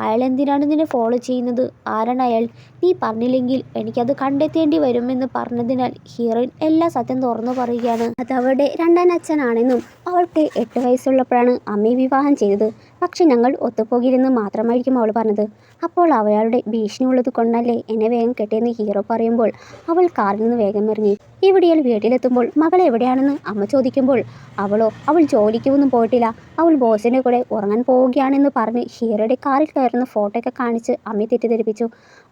അയാൾ എന്തിനാണ് നിന്നെ ഫോളോ ചെയ്യുന്നത്? ആരാണ് അയാൾ? നീ പറഞ്ഞില്ലെങ്കിൽ എനിക്കത് കണ്ടെത്തേണ്ടി വരുമെന്ന് പറഞ്ഞതിനാൽ ഹീറോയിൻ എല്ലാ സത്യം തുറന്നു പറയുകയാണ്. അത് അവളുടെ രണ്ടാനച്ഛനാണെന്നും അവൾക്ക് 8 വയസ്സുള്ളപ്പോഴാണ് അമ്മയെ വിവാഹം ചെയ്തത്. പക്ഷെ ഞങ്ങൾ ഒത്തുപോകില്ലെന്ന് മാത്രമായിരിക്കും അവൾ പറഞ്ഞത്. അപ്പോൾ അവളുടെ ഭീഷണി ഉള്ളത് കൊണ്ടല്ലേ എന്നെ വേഗം കെട്ടിയെന്ന് ഹീറോ പറയുമ്പോൾ അവൾ കാറിൽ നിന്ന് വേഗം ഇറങ്ങി. ഇവിടെയാൾ വീട്ടിലെത്തുമ്പോൾ മകൾ എവിടെയാണെന്ന് അമ്മ ചോദിക്കുമ്പോൾ അവൾ ജോലിക്കൊന്നും പോയിട്ടില്ല, അവൾ ബോസിൻ്റെ കൂടെ ഉറങ്ങാൻ പോവുകയാണെന്ന് പറഞ്ഞ് ഹീറോയുടെ കാറിൽ കയറുന്ന ഫോട്ടോയൊക്കെ കാണിച്ച് അമ്മയെ തെറ്റിദ്ധരിപ്പിച്ചു.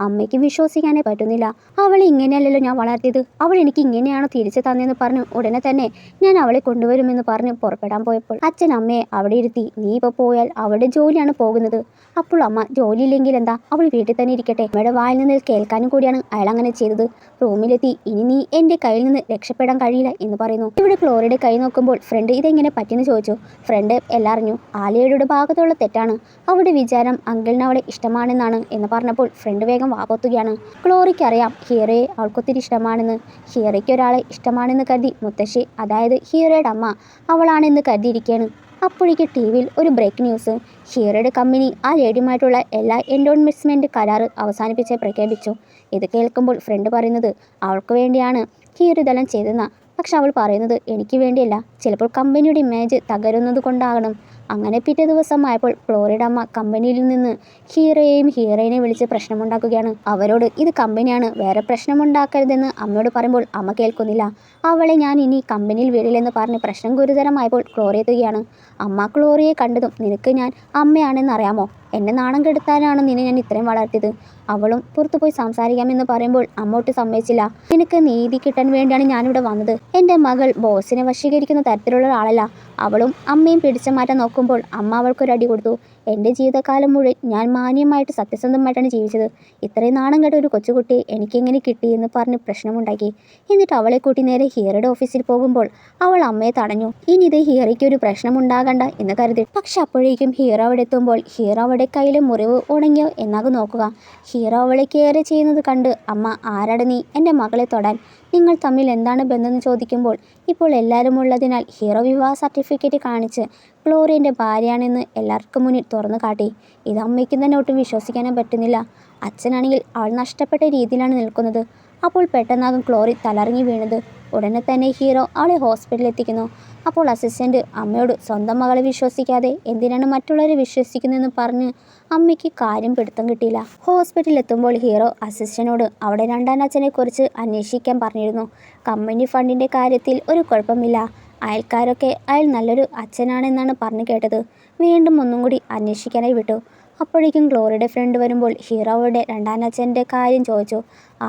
അമ്മയ്ക്ക് വിശ്വസിക്കാനേ പറ്റുന്നില്ല. അവളെ ഇങ്ങനെയല്ലല്ലോ ഞാൻ വളർത്തിയത്, അവൾ എനിക്ക് ഇങ്ങനെയാണോ തിരിച്ചു തന്നെന്ന് പറഞ്ഞു ഉടനെ തന്നെ ഞാൻ അവളെ കൊണ്ടുവരുമെന്ന് പറഞ്ഞ് പുറപ്പെടാൻ പോയപ്പോൾ അച്ഛൻ അമ്മയെ അവിടെ ഇരുത്തി. നീ ഇപ്പോൾ പോയാൽ അവളുടെ ജോലിയാണ് പോകുന്നത്. അപ്പോൾ അമ്മ ജോലിയില്ലെങ്കിൽ എന്താ, അവൾ വീട്ടിൽ തന്നെ ഇരിക്കട്ടെ. അമ്മയുടെ വായിൽ നിന്ന് കേൾക്കാനും കൂടിയാണ് അയാൾ അങ്ങനെ ചെയ്തത്. റൂമിലെത്തി ഇനി നീ എൻ്റെ കയ്യിൽ നിന്ന് രക്ഷപ്പെടാൻ കഴിയില്ല എന്ന് പറയുന്നു. ഇവിടെ ഗ്ലോറിയുടെ കൈ നോക്കുമ്പോൾ ഫ്രണ്ട് ഇതെങ്ങനെ പറ്റിയെന്ന് ചോദിച്ചു. ഫ്രണ്ട് എല്ലാം അറിഞ്ഞു. ആലിയയുടെ ഭാഗത്തുള്ള തെറ്റാണ്. അവളുടെ വിചാരം അങ്കിളിന് അവളെ ഇഷ്ടമാണെന്നാണ് എന്ന് പറഞ്ഞപ്പോൾ ഫ്രണ്ട് വേഗം വാപോത്തുകയാണ്. ഗ്ലോറിക്ക് അറിയാം ഹീറോയെ അവൾക്കൊത്തിരി ഇഷ്ടമാണെന്ന്. ഹീറോയ്ക്ക് ഒരാളെ ഇഷ്ടമാണെന്ന് കരുതി മുത്തശ്ശി, അതായത് ഹീറോയുടെ അമ്മ അവളാണെന്ന് കരുതിയിരിക്കുകയാണ്. അപ്പോഴേക്ക് ടി വിയിൽ ഒരു ബ്രേക്ക് ന്യൂസ്. ഹീറോയുടെ കമ്പനി ആ ലേഡിയുമായിട്ടുള്ള എല്ലാ എൻഡോഴ്സ്മെൻറ്റ് കരാറ് അവസാനിപ്പിച്ച് പ്രഖ്യാപിച്ചു. ഇത് കേൾക്കുമ്പോൾ ഫ്രണ്ട് പറയുന്നത് അവൾക്ക് വേണ്ടിയാണ് ഹീറോ ഇതെല്ലാം ചെയ്തെന്നാ. പക്ഷെ അവൾ പറയുന്നത് എനിക്ക് വേണ്ടിയല്ല, ചിലപ്പോൾ കമ്പനിയുടെ ഇമേജ് തകരുന്നത് കൊണ്ടാകണം. അങ്ങനെ പിറ്റേ ദിവസമായപ്പോൾ ഗ്ലോറിയുടെ അമ്മ കമ്പനിയിൽ നിന്ന് ഹീറോയെയും ഹീറോയിനെയും വിളിച്ച് പ്രശ്നമുണ്ടാക്കുകയാണ്. അവരോട് ഇത് കമ്പനിയാണ്, വേറെ പ്രശ്നമുണ്ടാക്കരുതെന്ന് അമ്മയോട് പറയുമ്പോൾ അമ്മ കേൾക്കുന്നില്ല. അവളെ ഞാൻ ഇനി കമ്പനിയിൽ വിടില്ലെന്ന് പറഞ്ഞ് പ്രശ്നം ഗുരുതരമായപ്പോൾ ഗ്ലോറി എത്തുകയാണ്. അമ്മ ഗ്ലോറിയെ കണ്ടതും നിനക്ക് ഞാൻ അമ്മയാണെന്ന് അറിയാമോ? എന്നെ നാണം കെടുത്താനാണ് നിന്നെ ഞാൻ ഇത്രയും വളർത്തിയത്. അവളും പുറത്തുപോയി സംസാരിക്കാമെന്ന് പറയുമ്പോൾ അമ്മോട്ട് സമ്മതിച്ചില്ല. നിനക്ക് നീതി കിട്ടാൻ വേണ്ടിയാണ് ഞാനിവിടെ വന്നത്. എൻ്റെ മകൾ ബോസിനെ വശീകരിക്കുന്ന തരത്തിലുള്ള ആളല്ല. അവളും അമ്മയും പിടിച്ചു മാറ്റാൻ നോക്കുമ്പോൾ അമ്മ അവൾക്കൊരടി കൊടുത്തു. എൻ്റെ ജീവിതകാലം മുഴുവൻ ഞാൻ മാന്യമായിട്ട് സത്യസന്ധമായിട്ടാണ് ജീവിച്ചത്. ഇത്രയും നാണം കെട്ട ഒരു കൊച്ചുകുട്ടിയെ എനിക്കെങ്ങനെ കിട്ടി എന്ന് പറഞ്ഞ് പ്രശ്നമുണ്ടാക്കി. എന്നിട്ട് അവളെ കൂട്ടി നേരെ ഹീറോയുടെ ഓഫീസിൽ പോകുമ്പോൾ അവൾ അമ്മയെ തടഞ്ഞു. ഇനി ഇത് ഹീറോയ്ക്ക് ഒരു പ്രശ്നമുണ്ടാകണ്ട എന്ന് കരുതി. പക്ഷെ അപ്പോഴേക്കും ഹീറോ അവിടെ എത്തുമ്പോൾ ഹീറോ അവളുടെ കയ്യിലെ മുറിവ് ഉണങ്ങിയോ എന്നാകും നോക്കുക. ഹീറോ അവളെ കെയർ ചെയ്യുന്നത് കണ്ട് അമ്മ, ആരാട നീ എൻ്റെ മകളെ തൊടാൻ? നിങ്ങൾ തമ്മിൽ എന്താണ് ബന്ധമെന്ന് ചോദിക്കുമ്പോൾ ഇപ്പോൾ എല്ലാവരും ഉള്ളതിനാൽ ഹീറോ വിവാഹ സർട്ടിഫിക്കറ്റ് കാണിച്ച് ഗ്ലോറി എൻ്റെ ഭാര്യയാണെന്ന് എല്ലാവർക്കും മുന്നിൽ തുറന്നു കാട്ടി. ഇത് അമ്മയ്ക്കും തന്നെ ഒട്ടും വിശ്വസിക്കാനും പറ്റുന്നില്ല. അച്ഛനാണെങ്കിൽ അവൾ നഷ്ടപ്പെട്ട രീതിയിലാണ് നിൽക്കുന്നത്. അപ്പോൾ പെട്ടെന്നാകും ഗ്ലോറി തലറങ്ങി വീണത്. ഉടനെ തന്നെ ഹീറോ അവളെ ഹോസ്പിറ്റലിൽ എത്തിക്കുന്നു. അപ്പോൾ അസിസ്റ്റന്റ് അമ്മയോട് സ്വന്തം മകളെ വിശ്വസിക്കാതെ എന്തിനാണ് മറ്റുള്ളവരെ വിശ്വസിക്കുന്നതെന്ന് പറഞ്ഞ് അമ്മയ്ക്ക് കാര്യം പിടുത്തം കിട്ടിയില്ല. ഹോസ്പിറ്റലിൽ എത്തുമ്പോൾ ഹീറോ അസിസ്റ്റന്റിനോട് അവിടെ രണ്ടാം അച്ഛനെ കുറിച്ച് അന്വേഷിക്കാൻ പറഞ്ഞിരുന്നു. കമ്പനി ഫണ്ടിന്റെ കാര്യത്തിൽ ഒരു കുഴപ്പമില്ല, അയൽക്കാരൊക്കെ അയാൾ നല്ലൊരു അച്ഛനാണെന്നാണ് പറഞ്ഞു കേട്ടത്. വീണ്ടും ഒന്നും കൂടി അന്വേഷിക്കാനായി വിട്ടു. അപ്പോഴേക്കും ഗ്ലോറിയുടെ ഫ്രണ്ട് വരുമ്പോൾ ഹീറോ അവളുടെ രണ്ടാനച്ഛൻ്റെ കാര്യം ചോദിച്ചു.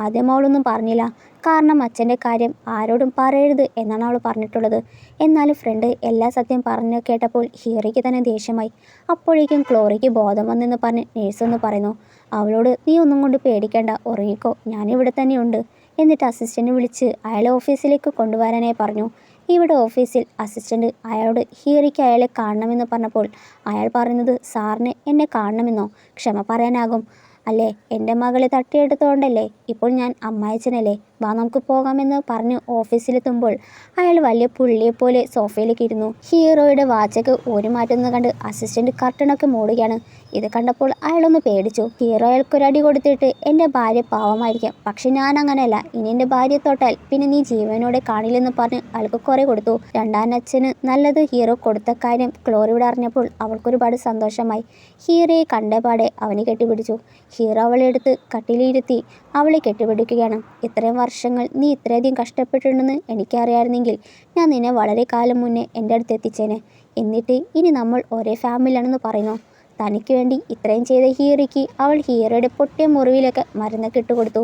ആദ്യം അവളൊന്നും പറഞ്ഞില്ല, കാരണം അച്ഛൻ്റെ കാര്യം ആരോടും പറയരുത് എന്നാണ് അവൾ പറഞ്ഞിട്ടുള്ളത്. എന്നാലും ഫ്രണ്ട് എല്ലാ സത്യം പറഞ്ഞു കേട്ടപ്പോൾ ഹീറോയ്ക്ക് തന്നെ ദേഷ്യമായി. അപ്പോഴേക്കും ഗ്ലോറിക്ക് ബോധം വന്നെന്ന് പറഞ്ഞ് നേഴ്സൊന്ന് പറയുന്നു. അവളോട് നീ ഒന്നും കൊണ്ട് പേടിക്കേണ്ട, ഉറങ്ങിക്കോ, ഞാനിവിടെ തന്നെയുണ്ട്. എന്നിട്ട് അസിസ്റ്റന്റ് വിളിച്ച് അയാളെ ഓഫീസിലേക്ക് കൊണ്ടുവരാനായി പറഞ്ഞു. ഇവിടെ ഓഫീസിൽ അസിസ്റ്റന്റ് അയാളോട് ഹീറോയ്ക്ക് അയാളെ കാണണമെന്ന് പറഞ്ഞപ്പോൾ അയാൾ പറയുന്നത് സാറിന് എന്നെ കാണണമെന്നോ? ക്ഷമ പറയാനാകും അല്ലേ, എൻ്റെ മകളെ തട്ടിയെടുത്തോണ്ടല്ലേ, ഇപ്പോൾ ഞാൻ അമ്മായച്ചനല്ലേ, വാ നമുക്ക് പോകാമെന്ന് പറഞ്ഞ് ഓഫീസിലെത്തുമ്പോൾ അയാൾ വലിയ പുള്ളിയെപ്പോലെ സോഫയിലേക്ക് ഇരുന്നു. ഹീറോയുടെ വാച്ചൊക്കെ ഊരി മാറ്റുന്നത് കണ്ട് അസിസ്റ്റന്റ് കർട്ടനൊക്കെ മൂടുകയാണ്. ഇത് കണ്ടപ്പോൾ അയാളൊന്ന് പേടിച്ചു. ഹീറോ അയാൾക്കൊരടി കൊടുത്തിട്ട് എൻ്റെ ഭാര്യ പാവമായിരിക്കാം, പക്ഷെ ഞാൻ അങ്ങനെയല്ല, ഇനി എൻ്റെ ഭാര്യ തൊട്ടാൽ പിന്നെ നീ ജീവനോടെ കാണില്ലെന്ന് പറഞ്ഞ് അയാൾക്ക് കുറെ കൊടുത്തു. രണ്ടാനച്ഛന് നല്ലത് ഹീറോ കൊടുത്ത കാര്യം ഗ്ലോറിയോട് അറിഞ്ഞപ്പോൾ അവൾക്കൊരുപാട് സന്തോഷമായി. ഹീറോയെ കണ്ടപാടെ അവനെ കെട്ടിപ്പിടിച്ചു. ഹീറോ അവളെ എടുത്ത് കട്ടിലിരുത്തി അവളെ കെട്ടിപ്പിടിക്കുകയാണ്. ഇത്രയും വർഷങ്ങൾ നീ ഇത്രയധികം കഷ്ടപ്പെട്ടിട്ടുണ്ടെന്ന് എനിക്കറിയാമായിരുന്നെങ്കിൽ ഞാൻ നിന്നെ വളരെ കാലം മുന്നേ എൻ്റെ അടുത്ത് എത്തിച്ചേനെ. എന്നിട്ട് ഇനി നമ്മൾ ഒരേ ഫാമിലിയാണെന്ന് പറയുന്നു. തനിക്ക് വേണ്ടി ഇത്രയും ചെയ്ത ഹീറോയ്ക്ക് അവൾ ഹീറോയുടെ പൊട്ടിയ മുറിവിലൊക്കെ മരുന്നൊക്കെ ഇട്ടുകൊടുത്തു.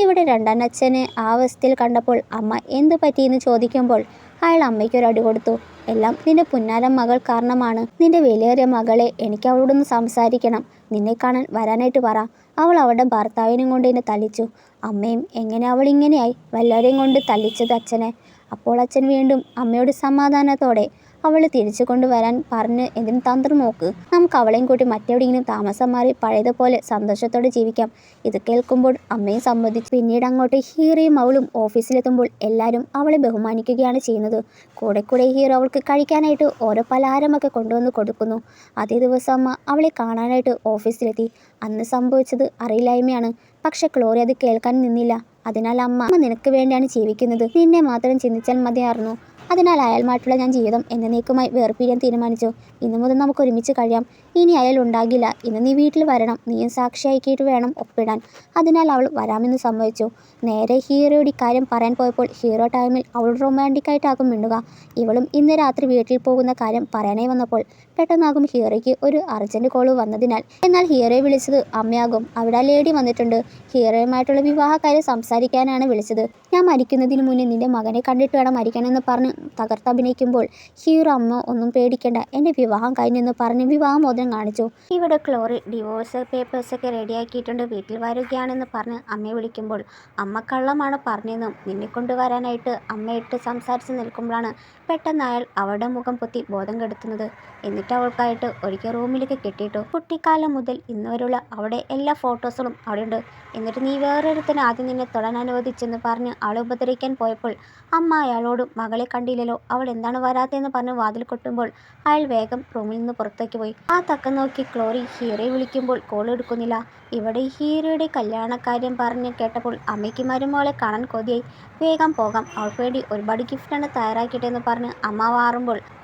ഇവിടെ രണ്ടാനച്ഛനെ ആ അവസ്ഥയിൽ കണ്ടപ്പോൾ അമ്മ എന്ത് പറ്റിയെന്ന് ചോദിക്കുമ്പോൾ അയാൾ അമ്മയ്ക്കൊരു അടി കൊടുത്തു. എല്ലാം നിന്റെ പുന്നാരം മകൾ കാരണമാണ്. നിന്റെ വിലയേറിയ മകളെ, എനിക്ക് അവളോടൊന്ന് സംസാരിക്കണം, നിന്നെ കാണാൻ വരാനായിട്ട് പറ. അവൾ അവളുടെ ഭർത്താവിനും കൊണ്ട് എന്നെ തല്ലിച്ചു. അമ്മയും എങ്ങനെ അവൾ ഇങ്ങനെയായി, വല്ലവരെയും കൊണ്ട് തല്ലിച്ചത് അച്ഛനെ. അപ്പോൾ അച്ഛൻ വീണ്ടും അമ്മയോട് സമാധാനത്തോടെ അവളെ തിരിച്ചു കൊണ്ടുവരാൻ പറഞ്ഞ് എന്തിനും തന്ത്രം നോക്ക്, നമുക്ക് അവളെയും കൂട്ടി മറ്റെവിടെയെങ്കിലും താമസം മാറി പഴയതുപോലെ സന്തോഷത്തോടെ ജീവിക്കാം. ഇത് കേൾക്കുമ്പോൾ അമ്മയും സമ്മതിച്ചു. പിന്നീട് അങ്ങോട്ട് ഹീറോയും അവളും ഓഫീസിലെത്തുമ്പോൾ എല്ലാവരും അവളെ ബഹുമാനിക്കുകയാണ് ചെയ്യുന്നത്. കൂടെ കൂടെ ഹീറോ അവൾക്ക് കഴിക്കാനായിട്ട് ഓരോ പലഹാരമൊക്കെ കൊണ്ടുവന്ന് കൊടുക്കുന്നു. അതേ ദിവസം അമ്മ അവളെ കാണാനായിട്ട് ഓഫീസിലെത്തി. അന്ന് സംഭവിച്ചത് അറിയില്ലായ്മയാണ്. പക്ഷെ ഗ്ലോറി അത് കേൾക്കാൻ നിന്നില്ല. അതിനാൽ അമ്മ നിനക്ക് വേണ്ടിയാണ് ജീവിക്കുന്നത്, നിന്നെ മാത്രം ചിന്തിച്ചാൽ മതിയായിരുന്നു. അതിനാൽ അയാളുമായിട്ടുള്ള ഞാൻ ജീവിതം എന്നേക്കുമായി വേർപിരിയാൻ തീരുമാനിച്ചു. ഇന്നു മുതൽ നമുക്ക് ഒരുമിച്ച് കഴിയാം. ഇനി അയാൾ ഉണ്ടാകില്ല. ഇന്ന് നീ വീട്ടിൽ വരണം, നീയും സാക്ഷിയാക്കിയിട്ട് വേണം ഒപ്പിടാൻ. അതിനാൽ അവൾ വരാമെന്ന് സമ്മതിച്ചു. നേരെ ഹീറോയുടെ കാര്യം പറയാൻ പോയപ്പോൾ ഹീറോ ടൈമിൽ അവൾ റൊമാൻറ്റിക്കായിട്ടാകും മിണ്ടുക. ഇവളും ഇന്ന് രാത്രി വീട്ടിൽ പോകുന്ന കാര്യം പറയാനായി വന്നപ്പോൾ പെട്ടെന്നാകും ഹീറോയ്ക്ക് ഒരു അർജന്റ് കോള് വന്നതിനാൽ. എന്നാൽ ഹീറോയെ വിളിച്ചത് അമ്മയാകും. അവിടെ ലേഡി വന്നിട്ടുണ്ട്. ഹീറോയുമായിട്ടുള്ള വിവാഹ കാര്യം സംസാരിക്കാനാണ് വിളിച്ചത്. ഞാൻ മരിക്കുന്നതിന് മുന്നേ നിന്റെ മകനെ കണ്ടിട്ട് വേണം മരിക്കാനെന്ന് പറഞ്ഞ് തകർത്തഭിനയിക്കുമ്പോൾ ഹീറോ അമ്മ ഒന്നും പേടിക്കേണ്ട, എൻ്റെ വിവാഹം കഴിഞ്ഞെന്ന് പറഞ്ഞ് വിവാഹമോചനം കാണിച്ചു. ഇവിടെ ഗ്ലോറി ഡിവോഴ്സ് പേപ്പേഴ്സൊക്കെ റെഡിയാക്കിയിട്ടുണ്ട്, വീട്ടിൽ വരികയാണെന്ന് പറഞ്ഞ് അമ്മയെ വിളിക്കുമ്പോൾ അമ്മ കള്ളമാണ് പറഞ്ഞതെന്നും നിന്നെ കൊണ്ടുവരാനായിട്ട് അമ്മയിട്ട് സംസാരിച്ച് നിൽക്കുമ്പോഴാണ് പെട്ടെന്ന് അയാൾ അവളുടെ മുഖം പൊത്തി ബോധം കെടുത്തുന്നത്. എന്നിട്ട് അവൾക്കായിട്ട് ഒരിക്കൽ റൂമിലേക്ക് കെട്ടിയിട്ടു. കുട്ടിക്കാലം മുതൽ ഇന്ന് വരെയുള്ള അവിടെ എല്ലാ ഫോട്ടോസുകളും അവിടെയുണ്ട്. എന്നിട്ട് നീ വേറൊരുത്തനെ ആദ്യം നിന്നെ തൊടാൻ അനുവദിച്ചെന്ന് പറഞ്ഞ് അവളെ ഉപദ്രവിക്കാൻ പോയപ്പോൾ അമ്മ അയാളോട് മകളെ കണ്ടില്ലല്ലോ, അവൾ എന്താണ് വരാത്തതെന്ന് പറഞ്ഞ് വാതിൽ കൊട്ടുമ്പോൾ അയാൾ വേഗം റൂമിൽ നിന്ന് പുറത്തേക്ക് പോയി. ആ തക്കം നോക്കി ഗ്ലോറി ഹീറോയെ വിളിക്കുമ്പോൾ കോൾ എടുക്കുന്നില്ല. ഇവിടെ ഹീറോയുടെ കല്യാണക്കാര്യം പറഞ്ഞ് കേട്ടപ്പോൾ അമ്മയ്ക്ക് മരുമകളെ കാണാൻ കൊതിയായി. വേഗം പോകാം, അവൾക്ക് വേണ്ടി ഒരുപാട് ഗിഫ്റ്റാണ് തയ്യാറാക്കിയിട്ടെന്ന് പറഞ്ഞ്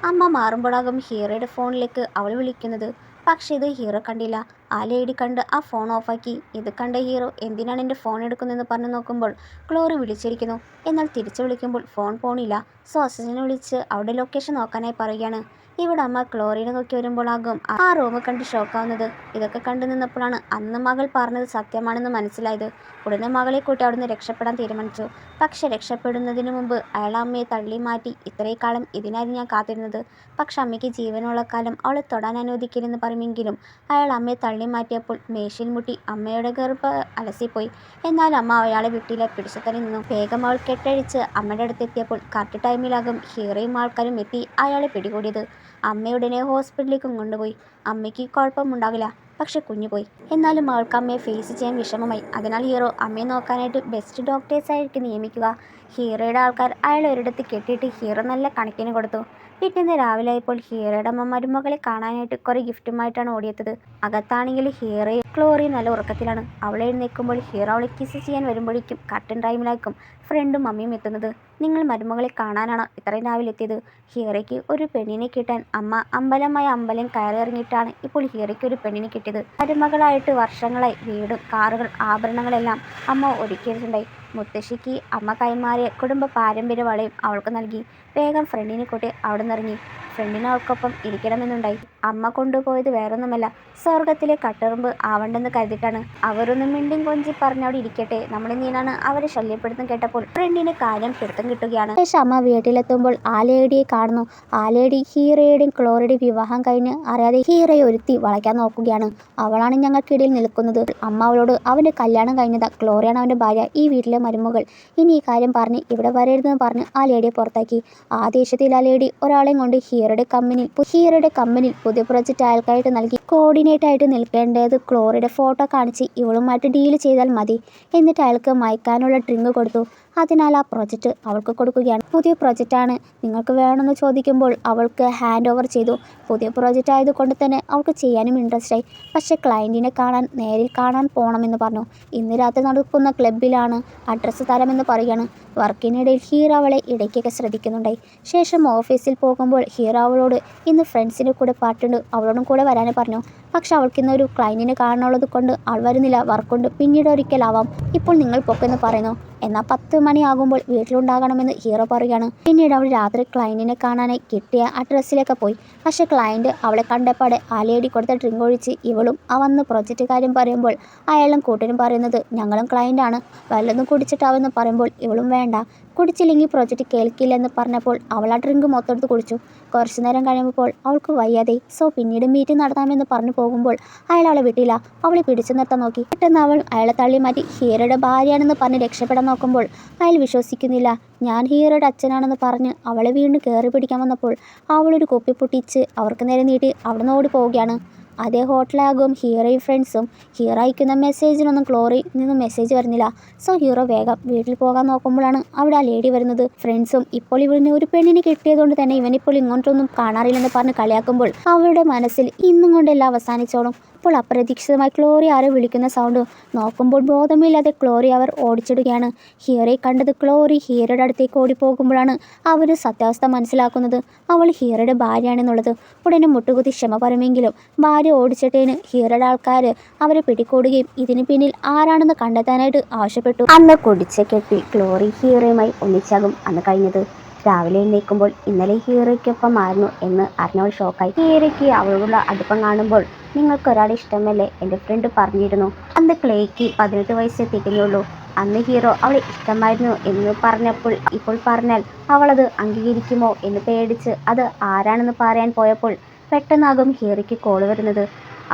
അമ്മ മാറുമ്പോഴാകും ഹീറോയുടെ ഫോണിലേക്ക് അവൾ വിളിക്കുന്നത്. പക്ഷെ ഇത് ഹീറോ കണ്ടില്ല. ആ ലേഡി കണ്ട് ആ ഫോൺ ഓഫാക്കി. ഇത് കണ്ട ഹീറോ എന്തിനാണ് എൻ്റെ ഫോൺ എടുക്കുന്നതെന്ന് പറഞ്ഞു നോക്കുമ്പോൾ ഗ്ലോറി വിളിച്ചിരിക്കുന്നു. എന്നാൽ തിരിച്ചു വിളിക്കുമ്പോൾ ഫോൺ പോണില്ല. സോ അസിസ്റ്റന്റിനെ വിളിച്ച് അവിടെ ലൊക്കേഷൻ നോക്കാനായി പറയുകയാണ്. ഇവിടെ അമ്മ ഗ്ലോറിനെ നോക്കി വരുമ്പോഴാകും ആ റൂം കണ്ട് ഷോക്കാവുന്നത്. ഇതൊക്കെ കണ്ടു നിന്നപ്പോഴാണ് അന്ന് മകൾ പറഞ്ഞത് സത്യമാണെന്ന് മനസ്സിലായത്. ഉടനെ മകളെ കൂട്ടി അവിടുന്ന് രക്ഷപ്പെടാൻ തീരുമാനിച്ചു. പക്ഷെ രക്ഷപ്പെടുന്നതിന് മുമ്പ് അയാൾ അമ്മയെ തള്ളി മാറ്റി. ഇത്രയും കാലം ഇതിനായിരുന്നു ഞാൻ കാത്തിരുന്നത്. പക്ഷെ അമ്മയ്ക്ക് ജീവനുള്ള കാലം അവളെ തൊടാൻ അനുവദിക്കില്ലെന്ന് പറയുമെങ്കിലും അയാൾ അമ്മയെ തള്ളി മാറ്റിയപ്പോൾ മേശയിൽ മുട്ടി അമ്മയുടെ ഗർഭം അലസിപ്പോയി. എന്നാൽ അമ്മ അയാളെ വിട്ടില്ല, പിടിച്ചു തന്നെ നിന്നു. വേഗം അവൾ കെട്ടഴിച്ച് അമ്മയുടെ അടുത്തെത്തിയപ്പോൾ കറക്റ്റ് ടൈമിലാകും ഹീറോയും ആൾക്കാരും എത്തി അയാളെ പിടികൂടിയത്. അമ്മയുടനെ ഹോസ്പിറ്റലിലേക്കും കൊണ്ടുപോയി. അമ്മയ്ക്ക് കുഴപ്പമുണ്ടാകില്ല, പക്ഷെ കുഞ്ഞു പോയി. എന്നാലും അവൾക്ക് അമ്മയെ ഫേസ് ചെയ്യാൻ വിഷമമായി. അതിനാൽ ഹീറോ അമ്മയെ നോക്കാനായിട്ട് ബെസ്റ്റ് ഡോക്ടേഴ്സായിരിക്കും നിയമിക്കുക. ഹീറോയുടെ ആൾക്കാർ അയാളെ ഒരിടത്ത് കെട്ടിയിട്ട് ഹീറോ നല്ല കണക്കിന് കൊടുത്തു. പിറ്റേന്ന് രാവിലെ ആയപ്പോൾ ഹീറയുടെ അമ്മ മരുമകളെ കാണാനായിട്ട് കുറേ ഗിഫ്റ്റുമായിട്ടാണ് ഓടിയെത്തത്. അകത്താണെങ്കിൽ ഹീറയും ക്ലോറിയും നല്ല ഉറക്കത്തിലാണ്. അവളെ എഴുന്നേൽക്കുമ്പോൾ ഹീറോ അവളെ കിസ് ചെയ്യാൻ വരുമ്പോഴേക്കും കർട്ടൻ ടൈമിലായിരിക്കും ഫ്രണ്ടും മമ്മിയും എത്തുന്നത്. നിങ്ങൾ മരുമകളെ കാണാനാണോ ഇത്രയും രാവിലെ എത്തിയത്? ഹീറയ്ക്ക് ഒരു പെണ്ണിനെ കിട്ടാൻ അമ്മ അമ്പലം കയറിയിറങ്ങിയിട്ടാണ് ഇപ്പോൾ ഹീറയ്ക്ക് ഒരു പെണ്ണിനെ കിട്ടിയത്. മരുമകളായിട്ട് വർഷങ്ങളായി വീടും കാറുകൾ ആഭരണങ്ങളെല്ലാം അമ്മ ഒരുക്കിയിട്ടുണ്ടായി. മുത്തശ്ശിക്ക് അമ്മ കൈമാറിയ കുടുംബ പാരമ്പര്യ വളയും അവൾക്ക് നൽകി. വേഗം ഫ്രണ്ടിനെ കൂട്ടി അവിടെ നിന്നിറങ്ങി. ഫ്രണ്ടിന് അവൾക്കൊപ്പം ഇരിക്കണമെന്നുണ്ടായി. അമ്മ കൊണ്ടുപോയത് വേറൊന്നുമല്ല, സ്വർഗത്തിലെ കട്ടുറുമ്പ് ആവണ്ടെന്ന് കരുതിയിട്ടാണ്. അവരൊന്നും മിണ്ടിയും കൊഞ്ചി പറഞ്ഞവിടെ ഇരിക്കട്ടെ, നമ്മളെന്തിനാണ് അവരെ ശല്യപ്പെടുത്തും കേട്ടപ്പോൾ ഫ്രണ്ടിന് കാര്യം പിടുത്തം കിട്ടുകയാണ്. ശേഷം അമ്മ വീട്ടിലെത്തുമ്പോൾ ആ ലേഡിയെ കാണുന്നു. ആ ലേഡി ഹീറയുടെയും ക്ലോറിയുടെയും വിവാഹം കഴിഞ്ഞ് അറിയാതെ ഹീറയെ ഒരുത്തി വളയ്ക്കാൻ നോക്കുകയാണ്. അവളാണ് ഞങ്ങൾക്കിടയിൽ നിൽക്കുന്നത്. അമ്മ അവളോട് അവൻ്റെ കല്യാണം കഴിഞ്ഞതാ, ക്ലോറിയാണ് അവൻ്റെ ഭാര്യ, ഈ വീട്ടിലെ മരുമകൾ. ഇനി ഈ കാര്യം പറഞ്ഞ് ഇവിടെ വരരുതെന്ന് പറഞ്ഞ് ആ ലേഡിയെ പുറത്താക്കി. ആ ദേഷ്യത്തിൽ ആ ലേഡി ഒരാളെയും കൊണ്ട് ഹീറയുടെ കമ്പനിയിൽ പുതിയ പ്രൊജക്റ്റ് അയാൾക്കായിട്ട് നൽകി. കോർഡിനേറ്റ് ആയിട്ട് നിൽക്കേണ്ടത് ക്ലോറിയുടെ ഫോട്ടോ കാണിച്ച് ഇവളുമായിട്ട് ഡീൽ ചെയ്താൽ മതി. എന്നിട്ട് അയാൾക്ക് മയക്കാനുള്ള ഡ്രിങ്ക് കൊടുത്തു. അതിനാൽ ആ പ്രൊജക്റ്റ് അവൾക്ക് കൊടുക്കുകയാണ്. പുതിയ പ്രൊജക്റ്റാണ്, നിങ്ങൾക്ക് വേണമെന്ന് ചോദിക്കുമ്പോൾ അവൾക്ക് ഹാൻഡ് ഓവർ ചെയ്തു. പുതിയ പ്രൊജക്റ്റ് ആയതുകൊണ്ട് തന്നെ അവൾക്ക് ചെയ്യാനും ഇൻട്രസ്റ്റായി. പക്ഷേ ക്ലയൻറ്റിനെ നേരിൽ കാണാൻ പോകണമെന്ന് പറഞ്ഞു. ഇന്ന് രാത്രി നടക്കുന്ന ക്ലബ്ബിലാണ്, അഡ്രസ്സ് തരാമെന്ന് പറയുകയാണ്. വർക്കിനിടയിൽ ഹീറോ അവളെ ഇടയ്ക്കൊക്കെ ശ്രദ്ധിക്കുന്നുണ്ടായി. ശേഷം ഓഫീസിൽ പോകുമ്പോൾ ഹീറോ അവളോട് ഇന്ന് ഫ്രണ്ട്സിൻ്റെ കൂടെ പാട്ടുണ്ട്, അവളോടും കൂടെ വരാനും പറഞ്ഞു. പക്ഷെ അവൾക്കിന്നൊരു ക്ലയൻറ്റിനെ കാണാനുള്ളത് കൊണ്ട് അവൾ വരുന്നില്ല, വർക്കുണ്ട്, പിന്നീട് ഒരിക്കലാവാം, ഇപ്പോൾ നിങ്ങൾ പൊക്കെന്ന് പറയുന്നു. എന്നാൽ 10 മണിയാകുമ്പോൾ വീട്ടിലുണ്ടാകണമെന്ന് ഹീറോ പറയുകയാണ്. പിന്നീട് അവൾ രാത്രി ക്ലയൻറ്റിനെ കാണാനായി കിട്ടിയ അഡ്രസ്സിലേക്ക് പോയി. പക്ഷേ ക്ലയൻറ്റ് അവളെ കണ്ടപ്പാടെ ആ ലേഡി കൊടുത്ത ഡ്രിങ്ക് ഒഴിച്ച് ഇവളും വന്ന് പ്രൊജക്റ്റ് കാര്യം പറയുമ്പോൾ അയാളും കൂട്ടനും പറയുന്നത് ഞങ്ങളും ക്ലയൻറ്റാണ്, വല്ലതും കുടിച്ചിട്ടാവെന്ന് പറയുമ്പോൾ ഇവളും വേണ്ട, കുടിച്ചില്ലെങ്കിൽ പ്രൊജക്റ്റ് കേൾക്കില്ലെന്ന് പറഞ്ഞപ്പോൾ അവൾ ആ ഡ്രിങ്ക് മൊത്തമെടുത്ത് കുടിച്ചു. കുറച്ചു നേരം കഴിയുമ്പോൾ അവൾക്ക് വയ്യാതെ, സോ പിന്നീട് മീറ്റിംഗ് നടത്താമെന്ന് പറഞ്ഞു പോകുമ്പോൾ അയാൾ അവളെ വിട്ടില്ല. അവളെ പിടിച്ചു നിർത്താൻ നോക്കി. പെട്ടെന്ന് അവൾ അയാളെ തള്ളി മാറ്റി ഹീറയുടെ ഭാര്യയാണെന്ന് പറഞ്ഞ് രക്ഷപ്പെടാൻ നോക്കുമ്പോൾ അയാൾ വിശ്വസിക്കുന്നില്ല. ഞാൻ ഹീറയുടെ അച്ഛനാണെന്ന് പറഞ്ഞ് അവളെ വീണ്ടും കയറി പിടിക്കാൻ വന്നപ്പോൾ അവളൊരു കുപ്പി പൊട്ടിച്ച് അവർക്ക് നേരെ നീട്ടി അവിടെ നിന്ന് ഓടി പോവുകയാണ്. അതേ ഹോട്ടലാകും ഹീറോയും ഫ്രണ്ട്സും. ഹീറോ അയക്കുന്ന മെസ്സേജിനൊന്നും ക്ലോറിയിൽ നിന്നും മെസ്സേജ് വരുന്നില്ല. സോ ഹീറോ വേഗം വീട്ടിൽ പോകാൻ നോക്കുമ്പോഴാണ് അവിടെ ആ ലേഡി വരുന്നത്. ഫ്രണ്ട്സും ഇപ്പോൾ ഇവന് ഒരു പെണ്ണിനെ കിട്ടിയതുകൊണ്ട് തന്നെ ഇവനിപ്പോൾ ഇങ്ങോട്ടൊന്നും കാണാറില്ലെന്ന് പറഞ്ഞ് കളിയാക്കുമ്പോൾ അവളുടെ മനസ്സിൽ ഇന്നും കൊണ്ടെല്ലാം അവസാനിച്ചോളും. അപ്പോൾ അപ്രതീക്ഷിതമായി ക്ലോറി ആരോ വിളിക്കുന്ന സൗണ്ട്. നോക്കുമ്പോൾ ബോധമില്ലാതെ ക്ലോറി അവർ ഓടിച്ചിടുകയാണ്. ഹീറോയെ കണ്ടത് ക്ലോറി ഹീറോയുടെ അടുത്തേക്ക് ഓടിപ്പോകുമ്പോഴാണ് അവന് സത്യാവസ്ഥ മനസ്സിലാക്കുന്നത്. അവൾ ഹീറോയുടെ ഭാര്യയാണെന്നുള്ളത്. ഉടനെ മുട്ടുകുത്തി ക്ഷമ പറയുമെങ്കിലും ഭാര്യ ഓടിച്ചിട്ടേന് ഹീറോയുടെ ആൾക്കാർ അവരെ പിടികൂടുകയും ഇതിന് പിന്നിൽ ആരാണെന്ന് കണ്ടെത്താനായിട്ട് ആവശ്യപ്പെട്ടു. അന്ന് കുടിച്ച കെട്ടി ക്ലോറി ഹീറോയുമായി ഒന്നിച്ചാകും അന്ന് കഴിഞ്ഞത്. രാവിലെ എഴുന്നേൽക്കുമ്പോൾ ഇന്നലെ ഹീറോയ്ക്കൊപ്പമായിരുന്നു എന്ന് അറിഞ്ഞവൾ ഷോക്കായി. ഹീറോയ്ക്ക് അവളോടുള്ള അടുപ്പം കാണുമ്പോൾ നിങ്ങൾക്കൊരാളെ ഇഷ്ടമല്ലേ, എൻ്റെ ഫ്രണ്ട് പറഞ്ഞിരുന്നു. അന്ന് ക്ലേക്ക് 18 വയസ്സേ തികഞ്ഞുള്ളൂ. അന്ന് ഹീറോ അവളെ ഇഷ്ടമായിരുന്നു എന്ന് പറഞ്ഞപ്പോൾ ഇപ്പോൾ പറഞ്ഞാൽ അവളത് അംഗീകരിക്കുമോ എന്ന് പേടിച്ച് അത് ആരാണെന്ന് പറയാൻ പോയപ്പോൾ പെട്ടെന്നാകും ഹീറോയ്ക്ക് കോൾ വരുന്നത്.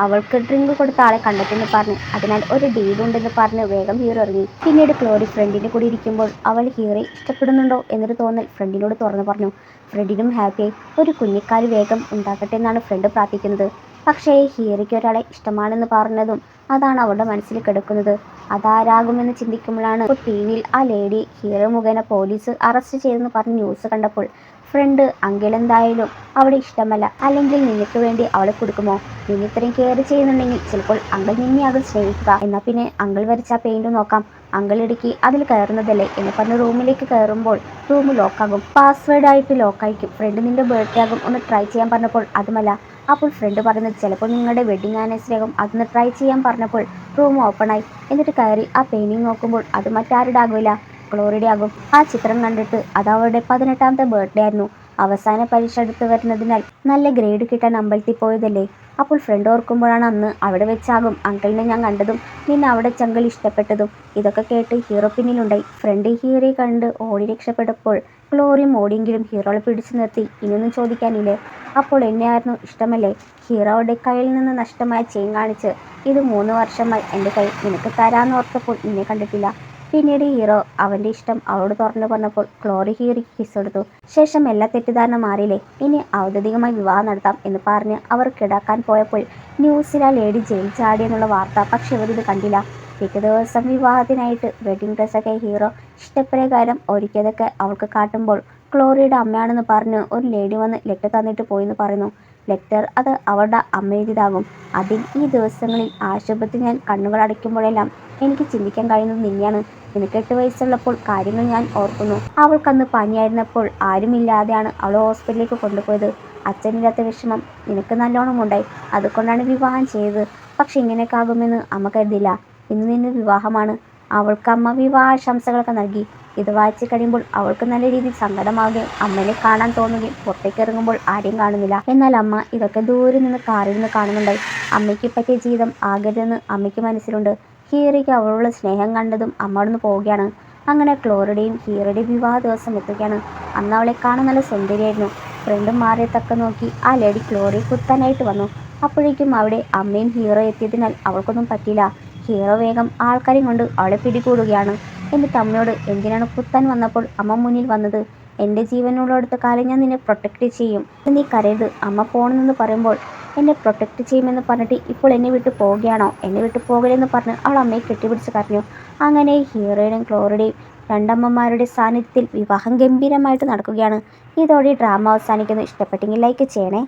അവൾക്ക് ഡ്രിങ്ക് കൊടുത്ത ആളെ കണ്ടെത്തുമെന്ന് പറഞ്ഞ്, അതിനാൽ ഒരു ഡീലുണ്ടെന്ന് പറഞ്ഞ് വേഗം ഹീറോ ഇറങ്ങി. പിന്നീട് ക്ലോറി ഫ്രണ്ടിൻ്റെ കൂടി ഇരിക്കുമ്പോൾ അവൾ ഹീറോയെ ഇഷ്ടപ്പെടുന്നുണ്ടോ എന്നൊരു തോന്നൽ ഫ്രണ്ടിനോട് തുറന്നു പറഞ്ഞു. ഫ്രണ്ടിനും ഹാപ്പിയായി. ഒരു കുഞ്ഞിക്കാല് വേഗം ഉണ്ടാകട്ടെ എന്നാണ് ഫ്രണ്ട് പ്രാർത്ഥിക്കുന്നത്. പക്ഷേ ഹീറോയ്ക്ക് ഒരാളെ ഇഷ്ടമാണെന്ന് പറഞ്ഞതും അതാണ് അവളുടെ മനസ്സിൽ കിടക്കുന്നത്. അതാരാകുമെന്ന് ചിന്തിക്കുമ്പോഴാണ് TV-യിൽ ആ ലേഡി ഹീറോ മുഖേന പോലീസ് അറസ്റ്റ് ചെയ്തെന്ന് പറഞ്ഞ് ന്യൂസ് കണ്ടപ്പോൾ ഫ്രണ്ട് അങ്കിൾ എന്തായാലും അവളെ ഇഷ്ടമല്ല, അല്ലെങ്കിൽ നിനക്ക് വേണ്ടി അവളെ കൊടുക്കുമോ? നിന്നെ ഇത്രയും കെയർ ചെയ്യുന്നുണ്ടെങ്കിൽ ചിലപ്പോൾ അങ്കിൾ നിന്നെയാകും സ്നേഹിക്കുക. എന്നാൽ പിന്നെ അങ്കിൾ വരച്ച പെയിന്റ് നോക്കാം, അങ്കിൾ ഇടുക്കി അതിൽ കയറുന്നതല്ലേ എന്ന് പറഞ്ഞ് റൂമിലേക്ക് കയറുമ്പോൾ റൂം ലോക്കാകും. പാസ്വേഡായിട്ട് ലോക്കായിരിക്കും. ഫ്രണ്ട് നിന്റെ ബർത്ത്ഡേ ആകും, ഒന്ന് ട്രൈ ചെയ്യാൻ പറഞ്ഞപ്പോൾ അതുമല്ല. അപ്പോൾ ഫ്രണ്ട് പറയുന്നത് ചിലപ്പോൾ നിങ്ങളുടെ വെഡിങ് ആനിവേഴ്സറി ആകും, അതൊന്ന് ട്രൈ ചെയ്യാൻ പറഞ്ഞപ്പോൾ റൂം ഓപ്പണായി. എന്നിട്ട് കയറി ആ പെയിന്റിങ് നോക്കുമ്പോൾ അത് മറ്റാരുടെ ആകില്ല, ക്ലോറിയുടെ ആകും. ആ ചിത്രം കണ്ടിട്ട് അത് അവളുടെ 18ാമത്തെ ബർത്ത്ഡേ ആയിരുന്നു. അവസാന പരീക്ഷ അടുത്ത് വരുന്നതിനാൽ നല്ല ഗ്രേഡ് കിട്ടാൻ അമ്പലത്തിൽ പോയതല്ലേ. അപ്പോൾ ഫ്രണ്ട് ഓർക്കുമ്പോഴാണ് അന്ന് അവിടെ വെച്ചാകും അങ്കിളിനെ ഞാൻ കണ്ടതും നിന്നെ അവിടെ ചങ്കിൾ ഇഷ്ടപ്പെട്ടതും. ഇതൊക്കെ കേട്ട് ഹീറോ പിന്നിലുണ്ടായി. ഫ്രണ്ട് ഹീറോയെ കണ്ട് ഓടി രക്ഷപ്പെട്ടപ്പോൾ ക്ലോറിയും ഓടിയെങ്കിലും ഹീറോയെ പിടിച്ചു നിർത്തി. ഇനിയൊന്നും ചോദിക്കാനില്ലേ, അപ്പോൾ എന്നെയായിരുന്നു ഇഷ്ടമല്ലേ? ഹീറോയുടെ കയ്യിൽ നിന്ന് നഷ്ടമായ ചെയിൻ കാണിച്ച്, ഇത് 3 വർഷമായി എൻ്റെ കൈ, നിനക്ക് തരാമെന്ന് ഓർത്തപ്പോൾ നിന്നെ കണ്ടിട്ടില്ല. പിന്നീട് ഹീറോ അവൻ്റെ ഇഷ്ടം അവളോട് തുറന്നു പറഞ്ഞപ്പോൾ ക്ലോറി ഹീറോയ്ക്ക് കിസ് കൊടുത്തു. ശേഷം എല്ലാ തെറ്റിദ്ധാരണ മാറിയില്ലേ, ഇനി ഔദ്യോഗികമായി വിവാഹം നടത്താം എന്ന് പറഞ്ഞ് അവർ കിടക്കാൻ പോയപ്പോൾ ന്യൂസിൽ ആ ലേഡി ജയിൽ ചാടിയെന്നുള്ള വാർത്ത. പക്ഷെ ഇവരിത് കണ്ടില്ല. പിറ്റേ ദിവസം വിവാഹത്തിനായിട്ട് വെഡിങ് ഡ്രസ്സൊക്കെ ഹീറോ ഇഷ്ടപ്രകാരം ഒരുക്കിയതൊക്കെ അവൾക്ക് കാട്ടുമ്പോൾ ക്ലോറിയുടെ അമ്മയാണെന്ന് പറഞ്ഞ് ഒരു ലേഡി വന്ന് ലെറ്റർ തന്നിട്ട് പോയെന്ന് പറയുന്നു. ലെറ്റർ അത് അവളുടെ അമ്മ എഴുതിയതാകും. അതിൽ ഈ ദിവസങ്ങളിൽ ആശുപത്രി ഞാൻ കണ്ണുകൾ അടയ്ക്കുമ്പോഴെല്ലാം എനിക്ക് ചിന്തിക്കാൻ കഴിയുന്നത് നിന്നെയാണ്. നിനക്ക് 8 വയസ്സുള്ളപ്പോൾ കാര്യങ്ങൾ ഞാൻ ഓർക്കുന്നു. അവൾക്കന്ന് പനിയായിരുന്നപ്പോൾ ആരുമില്ലാതെയാണ് അവൾ ഹോസ്പിറ്റലിലേക്ക് കൊണ്ടുപോയത്. അച്ഛനില്ലാത്ത വിഷമം നിനക്ക് നല്ലോണം ഉണ്ടായി. അതുകൊണ്ടാണ് വിവാഹം ചെയ്തത്. പക്ഷെ ഇങ്ങനെയൊക്കെ ആകുമെന്ന് അമ്മ കരുതില്ല. ഇന്ന് നിന്റെ വിവാഹമാണ്. അവൾക്ക് അമ്മ വിവാഹാശംസകളൊക്കെ നൽകി. ഇത് വായിച്ചു കഴിയുമ്പോൾ അവൾക്ക് നല്ല രീതിയിൽ സങ്കടമാവുകയും അമ്മനെ കാണാൻ തോന്നുകയും പുറത്തേക്ക് ഇറങ്ങുമ്പോൾ ആരെയും കാണുന്നില്ല. എന്നാൽ അമ്മ ഇതൊക്കെ ദൂരെ നിന്ന് കാറിൽ നിന്ന് കാണുന്നുണ്ടായി. അമ്മയ്ക്ക് പറ്റിയ ജീവിതം ആകരുതെന്ന് അമ്മയ്ക്ക് മനസ്സിലുണ്ട്. ഹീറയ്ക്ക് അവളുള്ള സ്നേഹം കണ്ടതും അമ്മ അവിടുന്ന് പോവുകയാണ്. അങ്ങനെ ക്ലോറിയുടെയും ഹീറയുടെയും വിവാഹ ദിവസം എത്തുകയാണ്. അന്ന് അവളെ കാണാൻ നല്ല സുന്ദരിയായിരുന്നു. ഫ്രണ്ട് മാറിയതൊക്കെ നോക്കി ആ ലേഡി ക്ലോറിയെ കുത്താനായിട്ട് വന്നു. അപ്പോഴേക്കും അവിടെ അമ്മയും ഹീറോ എത്തിയതിനാൽ അവൾക്കൊന്നും പറ്റിയില്ല. ഹീറോ വേഗം ആൾക്കാരെയും കൊണ്ട് അവളെ പിടികൂടുകയാണ്. എന്നിട്ട് അമ്മയോട് എന്തിനാണ് കുത്താൻ വന്നപ്പോൾ അമ്മ മുന്നിൽ വന്നത്? എൻ്റെ ജീവനുള്ളിടത്ത കാലം ഞാൻ നിന്നെ പ്രൊട്ടക്റ്റ് ചെയ്യും. നീ കരയരുത്. അമ്മ പോകണമെന്ന് പറയുമ്പോൾ എന്നെ പ്രൊട്ടക്റ്റ് ചെയ്യുമെന്ന് പറഞ്ഞിട്ട് ഇപ്പോൾ എന്നെ വിട്ടു പോവുകയാണോ? എന്നെ വിട്ടു പോകലെന്ന് പറഞ്ഞ് അവൾ അമ്മയെ കെട്ടിപ്പിടിച്ച് കരഞ്ഞു. അങ്ങനെ ഹീറോയുടെയും ക്ലോറിയുടെയും രണ്ടമ്മമാരുടെ സാന്നിധ്യത്തിൽ വിവാഹം ഗംഭീരമായിട്ട് നടക്കുകയാണ്. ഇതോടെ ഡ്രാമ അവസാനിക്കുന്നു. ഇഷ്ടപ്പെട്ടെങ്കിൽ ലൈക്ക് ചെയ്യണേ.